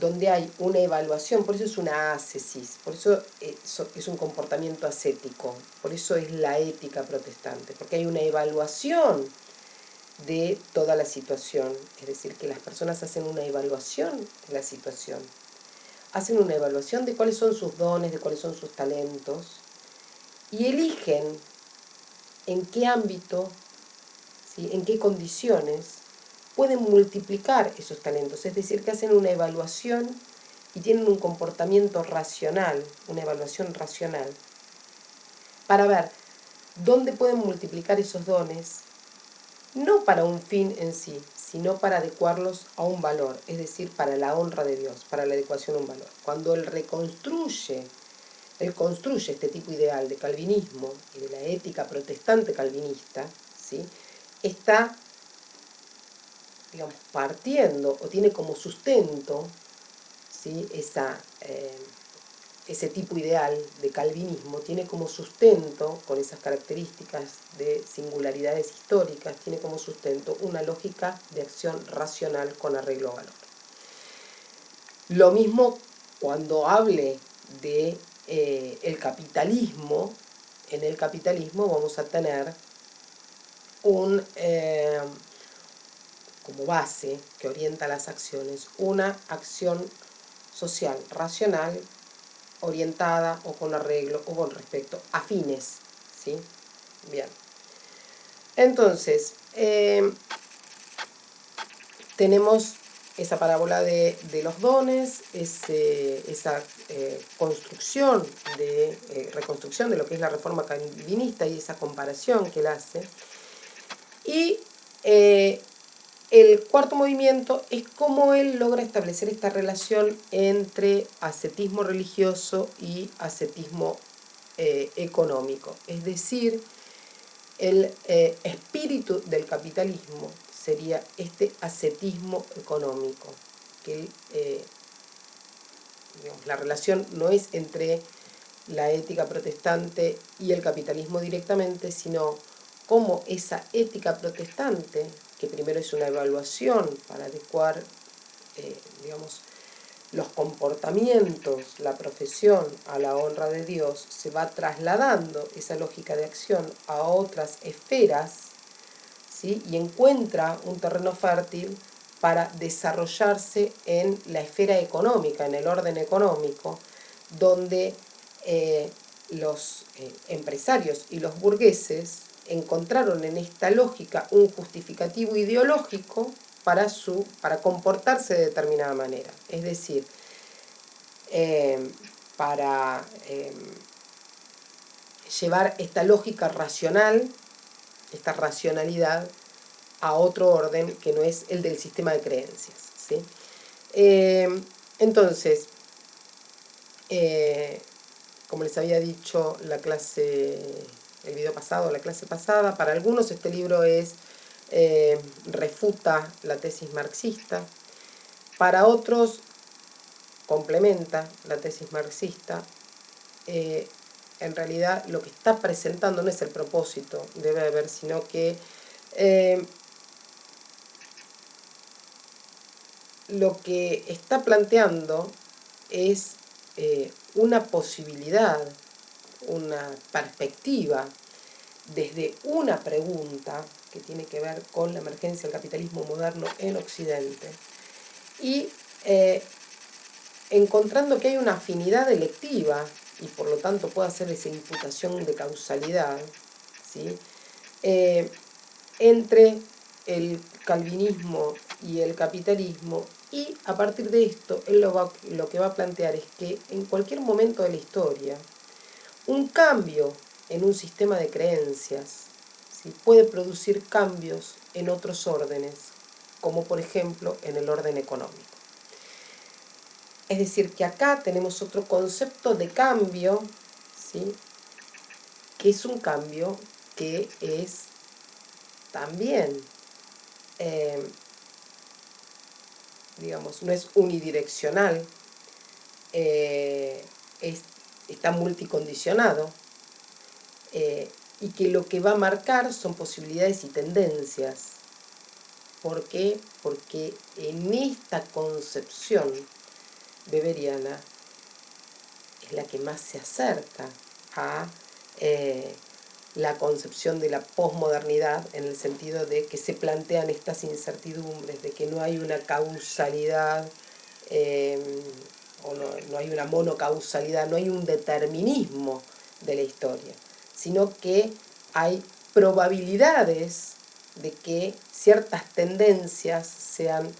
donde hay una evaluación, por eso es una ascesis, por eso es un comportamiento ascético, por eso es la ética protestante, porque hay una evaluación de toda la situación, es decir, que las personas hacen una evaluación de la situación, hacen una evaluación de cuáles son sus dones, de cuáles son sus talentos, y eligen en qué ámbito, ¿sí?, en qué condiciones pueden multiplicar esos talentos, es decir, que hacen una evaluación y tienen un comportamiento racional, una evaluación racional, para ver dónde pueden multiplicar esos dones, no para un fin en sí, sino para adecuarlos a un valor, es decir, para la honra de Dios, para la adecuación a un valor. Cuando él construye este tipo ideal de calvinismo y de la ética protestante calvinista, ¿sí? Está, digamos, partiendo o tiene como sustento, ¿sí? Ese tipo ideal de calvinismo tiene como sustento, con esas características de singularidades históricas, tiene como sustento una lógica de acción racional con arreglo a valor. Lo mismo cuando hable de el capitalismo. En el capitalismo vamos a tener como base que orienta las acciones, una acción social racional orientada o con arreglo o con respecto a fines, ¿sí? Bien. Entonces, tenemos esa parábola de los dones, esa construcción, reconstrucción de lo que es la reforma calvinista y esa comparación que él hace. Y el cuarto movimiento es cómo él logra establecer esta relación entre ascetismo religioso y ascetismo económico. Es decir, el espíritu del capitalismo sería este ascetismo económico, que digamos, la relación no es entre la ética protestante y el capitalismo directamente, sino cómo esa ética protestante, que primero es una evaluación para adecuar, digamos, los comportamientos, la profesión a la honra de Dios, se va trasladando esa lógica de acción a otras esferas, ¿sí? Y encuentra un terreno fértil para desarrollarse en la esfera económica, en el orden económico, donde los empresarios y los burgueses encontraron en esta lógica un justificativo ideológico para comportarse de determinada manera. Es decir, para llevar esta lógica racional, esta racionalidad, a otro orden que no es el del sistema de creencias, ¿sí? Entonces, como les había dicho el video pasado, la clase pasada, para algunos este libro refuta la tesis marxista, para otros complementa la tesis marxista. En realidad lo que está presentando no es el propósito, debe haber, sino que lo que está planteando es una posibilidad, una perspectiva, desde una pregunta que tiene que ver con la emergencia del capitalismo moderno en Occidente, y encontrando que hay una afinidad electiva, y por lo tanto puede hacer esa imputación de causalidad, ¿sí? Entre el calvinismo y el capitalismo, y a partir de esto él lo que va a plantear es que en cualquier momento de la historia un cambio en un sistema de creencias, ¿sí?, puede producir cambios en otros órdenes, como por ejemplo en el orden económico. Es decir, que acá tenemos otro concepto de cambio, ¿sí?, que es un cambio que es también, digamos, no es unidireccional, está multicondicionado, y que lo que va a marcar son posibilidades y tendencias. ¿Por qué? Porque en esta concepción weberiana es la que más se acerca a la concepción de la posmodernidad, en el sentido de que se plantean estas incertidumbres, de que no hay una causalidad, o no hay una monocausalidad, no hay un determinismo de la historia, sino que hay probabilidades de que ciertas tendencias sean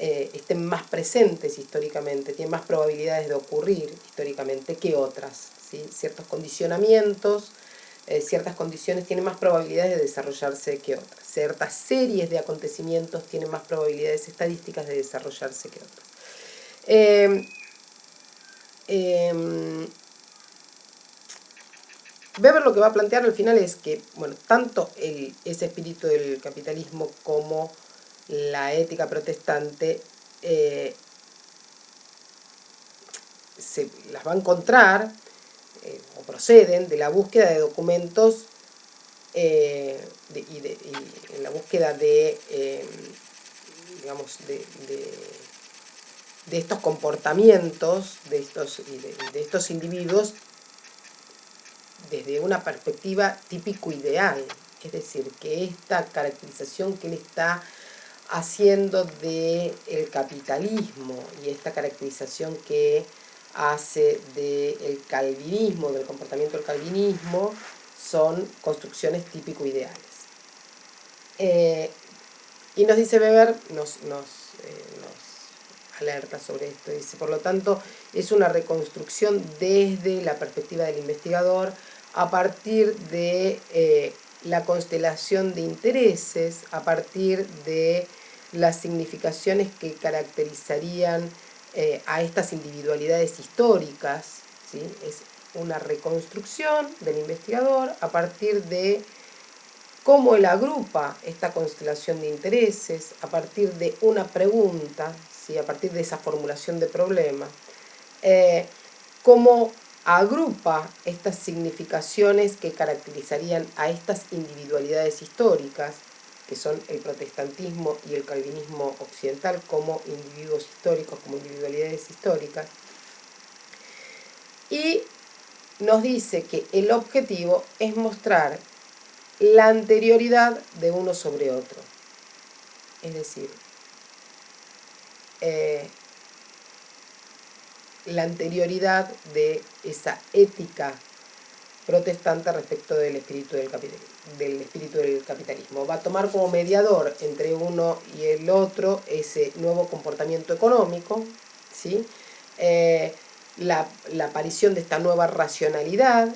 estén más presentes históricamente, tienen más probabilidades de ocurrir históricamente que otras, ¿sí? Ciertos condicionamientos, ciertas condiciones tienen más probabilidades de desarrollarse que otras. Ciertas series de acontecimientos tienen más probabilidades estadísticas de desarrollarse que otras. Weber lo que va a plantear al final es que, bueno, tanto ese espíritu del capitalismo como la ética protestante se las va a encontrar o proceden de la búsqueda de documentos y en la búsqueda de, digamos, de estos comportamientos de estos individuos desde una perspectiva típico-ideal, es decir, que esta caracterización que él está haciendo del capitalismo y esta caracterización que hace del calvinismo, del comportamiento del calvinismo, son construcciones típico-ideales. Y nos dice Weber, nos alerta sobre esto, dice, por lo tanto, es una reconstrucción desde la perspectiva del investigador a partir de la constelación de intereses, a partir de las significaciones que caracterizarían a estas individualidades históricas, ¿sí? Es una reconstrucción del investigador a partir de cómo él agrupa esta constelación de intereses a partir de una pregunta, ¿sí? A partir de esa formulación de problema, cómo agrupa estas significaciones que caracterizarían a estas individualidades históricas, que son el protestantismo y el calvinismo occidental, como individuos históricos, como individualidades históricas, y nos dice que el objetivo es mostrar la anterioridad de uno sobre otro. Es decir, la anterioridad de esa ética protestante respecto del espíritu del capitalismo. Va a tomar como mediador entre uno y el otro ese nuevo comportamiento económico, ¿sí? La aparición de esta nueva racionalidad,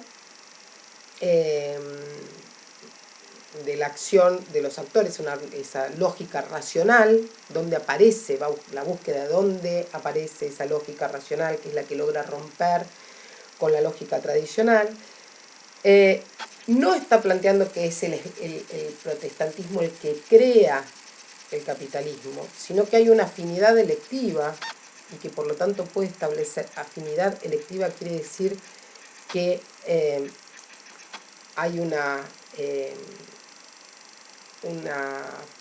de la acción de los actores, esa lógica racional, donde aparece la búsqueda de dónde aparece esa lógica racional, que es la que logra romper con la lógica tradicional. No está planteando que es el protestantismo el que crea el capitalismo, sino que hay una afinidad electiva y que por lo tanto puede establecer afinidad electiva, quiere decir que hay una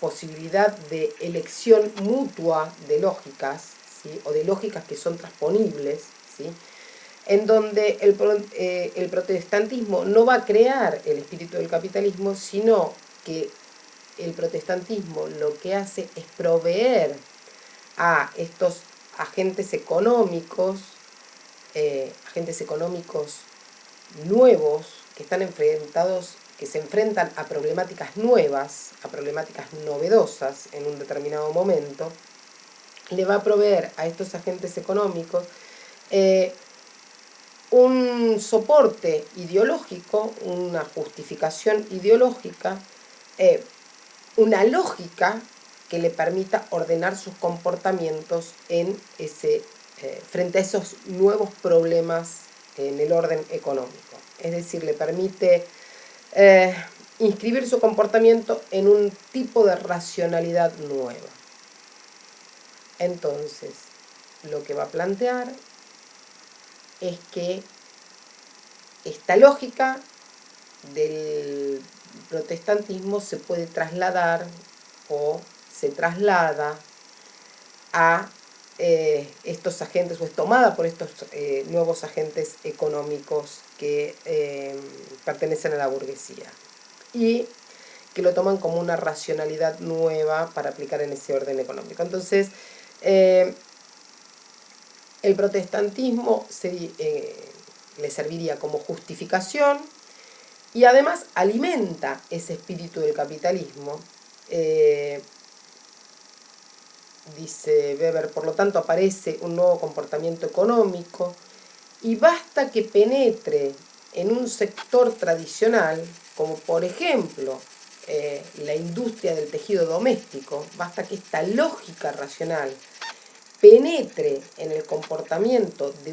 posibilidad de elección mutua de lógicas, ¿sí? O de lógicas que son transponibles, ¿sí? En donde el protestantismo no va a crear el espíritu del capitalismo, sino que el protestantismo lo que hace es proveer a estos agentes económicos nuevos que están que se enfrentan a problemáticas nuevas, a problemáticas novedosas en un determinado momento, le va a proveer a estos agentes económicos un soporte ideológico, una justificación ideológica, una lógica que le permita ordenar sus comportamientos frente a esos nuevos problemas en el orden económico. Es decir, le permite inscribir su comportamiento en un tipo de racionalidad nueva. Entonces, lo que va a plantear es que esta lógica del protestantismo se puede trasladar o se traslada a estos agentes, o es tomada por estos nuevos agentes económicos que pertenecen a la burguesía y que lo toman como una racionalidad nueva para aplicar en ese orden económico. Entonces, el protestantismo le serviría como justificación y además alimenta ese espíritu del capitalismo dice Weber, por lo tanto aparece un nuevo comportamiento económico y basta que penetre en un sector tradicional, como por ejemplo la industria del tejido doméstico, basta que esta lógica racional penetre en el comportamiento de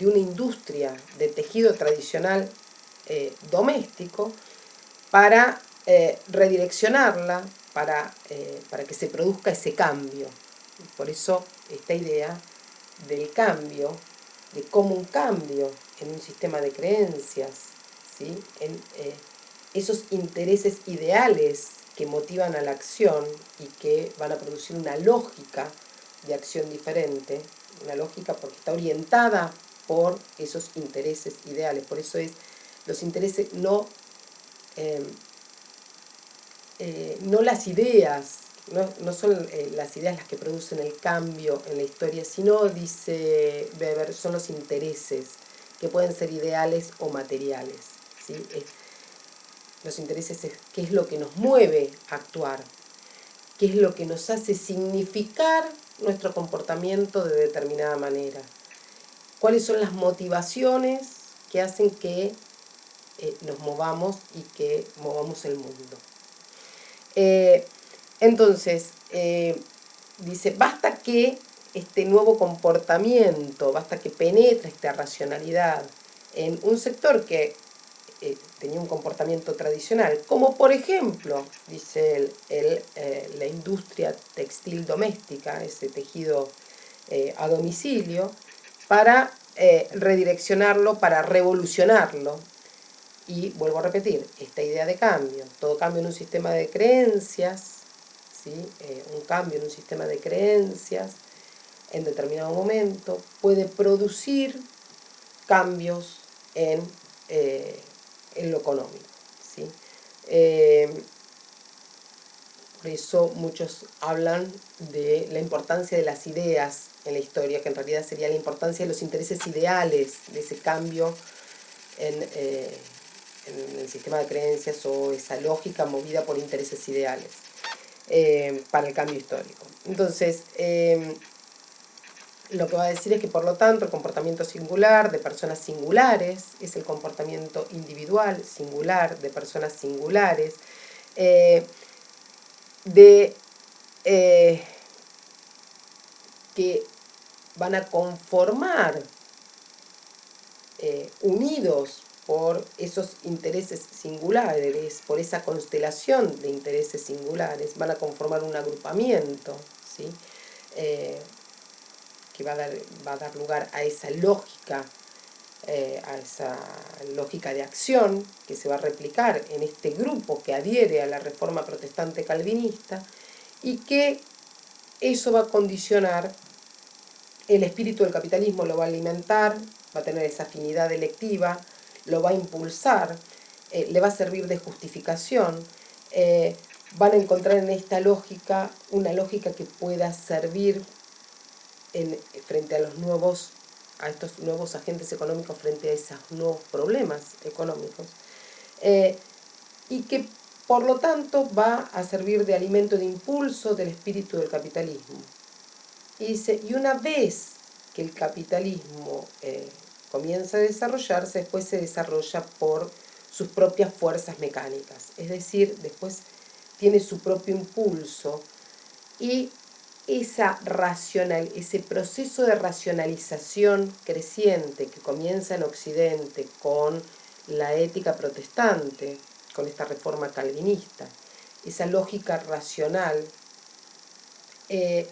una industria de tejido tradicional doméstico para redireccionarla, para que se produzca ese cambio. Por eso esta idea del cambio, de cómo un cambio en un sistema de creencias, ¿sí? Esos intereses ideales que motivan a la acción y que van a producir una lógica de acción diferente, una lógica porque está orientada por esos intereses ideales. Por eso los intereses, no las ideas, no son las ideas las que producen el cambio en la historia, sino, dice Weber, son los intereses, que pueden ser ideales o materiales, ¿sí? Los intereses es qué es lo que nos mueve a actuar, qué es lo que nos hace significar nuestro comportamiento de determinada manera, cuáles son las motivaciones que hacen que nos movamos y que movamos el mundo. Entonces, dice, basta que este nuevo comportamiento, basta que penetre esta racionalidad en un sector que tenía un comportamiento tradicional, como por ejemplo, dice la industria textil doméstica, ese tejido a domicilio, para redireccionarlo, para revolucionarlo. Y vuelvo a repetir, esta idea de cambio, todo cambio en un sistema de creencias, ¿sí? Un cambio en un sistema de creencias en determinado momento puede producir cambios en lo económico, ¿sí? Por eso muchos hablan de la importancia de las ideas en la historia, que en realidad sería la importancia de los intereses ideales, de ese cambio en el sistema de creencias o esa lógica movida por intereses ideales para el cambio histórico. Entonces, lo que va a decir es que, por lo tanto, el comportamiento singular de personas singulares es el comportamiento individual, singular, de personas singulares, que van a conformar, unidos por esos intereses singulares, por esa constelación de intereses singulares, van a conformar un agrupamiento, ¿sí? Que va a dar lugar a esa lógica de acción que se va a replicar en este grupo que adhiere a la reforma protestante calvinista, y que eso va a condicionar el espíritu del capitalismo, lo va a alimentar, va a tener esa afinidad electiva, lo va a impulsar, le va a servir de justificación, van a encontrar en esta lógica una lógica que pueda servir frente a estos nuevos agentes económicos, frente a esos nuevos problemas económicos, y que por lo tanto va a servir de alimento de impulso del espíritu del capitalismo. Y dice, y una vez que el capitalismo comienza a desarrollarse, después se desarrolla por sus propias fuerzas mecánicas, es decir, después tiene su propio impulso, y ese proceso de racionalización creciente que comienza en Occidente con la ética protestante, con esta reforma calvinista, esa lógica racional que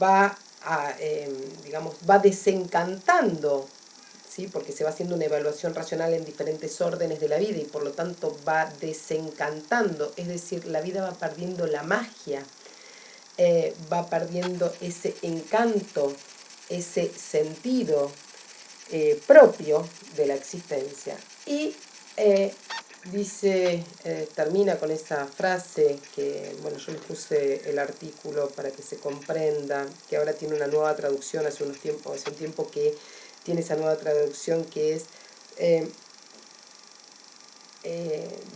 va desencantando, ¿sí? Porque se va haciendo una evaluación racional en diferentes órdenes de la vida y por lo tanto va desencantando, es decir, la vida va perdiendo la magia, va perdiendo ese encanto, ese sentido propio de la existencia. Y dice, termina con esa frase que, bueno, yo les puse el artículo para que se comprenda, que ahora tiene una nueva traducción, hace un tiempo que tiene esa nueva traducción, que es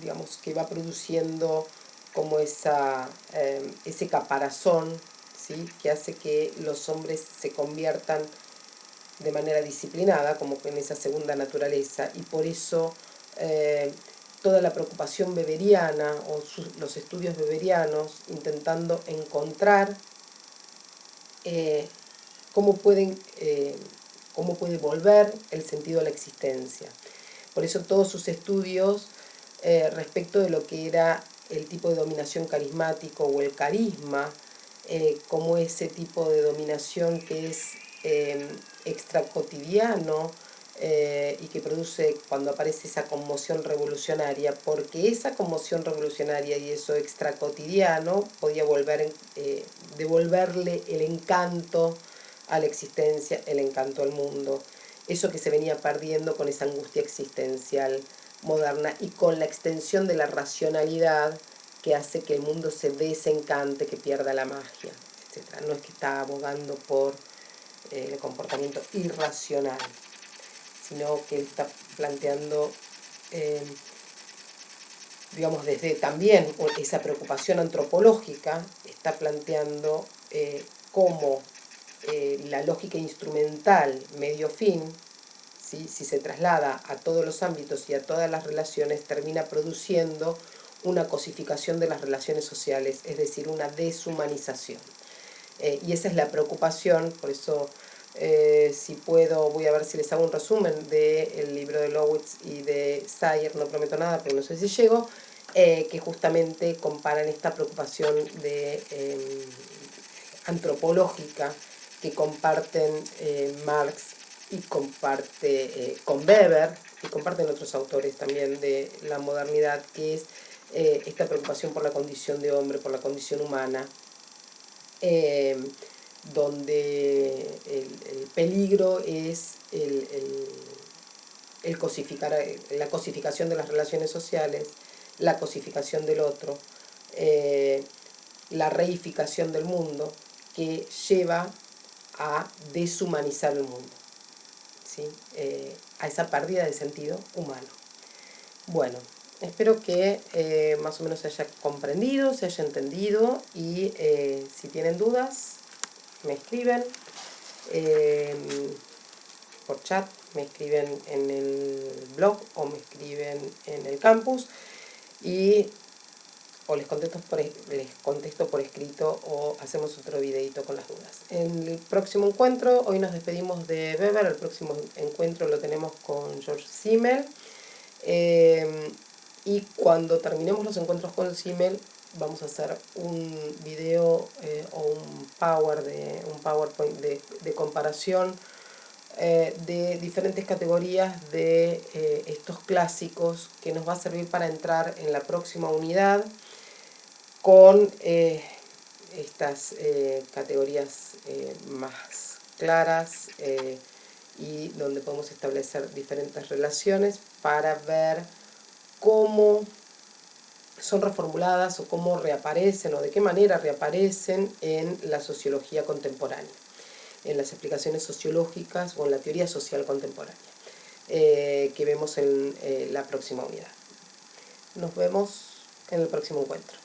digamos, que va produciendo como ese caparazón, ¿sí? Que hace que los hombres se conviertan de manera disciplinada, como en esa segunda naturaleza, y por eso toda la preocupación weberiana o los estudios weberianos intentando encontrar cómo puede volver el sentido a la existencia. Por eso todos sus estudios respecto de lo que era el tipo de dominación carismático o el carisma, como ese tipo de dominación que es extracotidiano y que produce cuando aparece esa conmoción revolucionaria, porque esa conmoción revolucionaria y eso extracotidiano podía devolverle el encanto a la existencia, el encanto al mundo, eso que se venía perdiendo con esa angustia existencial moderna y con la extensión de la racionalidad que hace que el mundo se desencante, que pierda la magia, etc. No es que está abogando por el comportamiento irracional, sino que él está planteando, digamos, desde también esa preocupación antropológica, está planteando cómo la lógica instrumental medio-fin, ¿sí? Si se traslada a todos los ámbitos y a todas las relaciones, termina produciendo una cosificación de las relaciones sociales, es decir, una deshumanización. Y esa es la preocupación, por eso si puedo, voy a ver si les hago un resumen del libro de Lowitz y de Sayer, no prometo nada, pero no sé si llego, que justamente comparan esta preocupación antropológica que comparten Marx y comparte con Weber, y comparten otros autores también de la modernidad, que es esta preocupación por la condición de hombre, por la condición humana, donde el peligro es el cosificar, la cosificación de las relaciones sociales, la cosificación del otro, la reificación del mundo, que lleva a deshumanizar el mundo, ¿sí? A esa pérdida de sentido humano. Bueno, espero que más o menos se haya comprendido, se haya entendido, y si tienen dudas me escriben por chat, me escriben en el blog o me escriben en el campus o les contesto por escrito o hacemos otro videito con las dudas. En el próximo encuentro, hoy nos despedimos de Weber, el próximo encuentro lo tenemos con George Simmel. Y cuando terminemos los encuentros con Simmel, vamos a hacer un video o un PowerPoint de comparación de diferentes categorías de estos clásicos, que nos va a servir para entrar en la próxima unidad con estas categorías más claras y donde podemos establecer diferentes relaciones para ver cómo son reformuladas o cómo reaparecen o de qué manera reaparecen en la sociología contemporánea, en las explicaciones sociológicas o en la teoría social contemporánea, que vemos en la próxima unidad. Nos vemos en el próximo encuentro.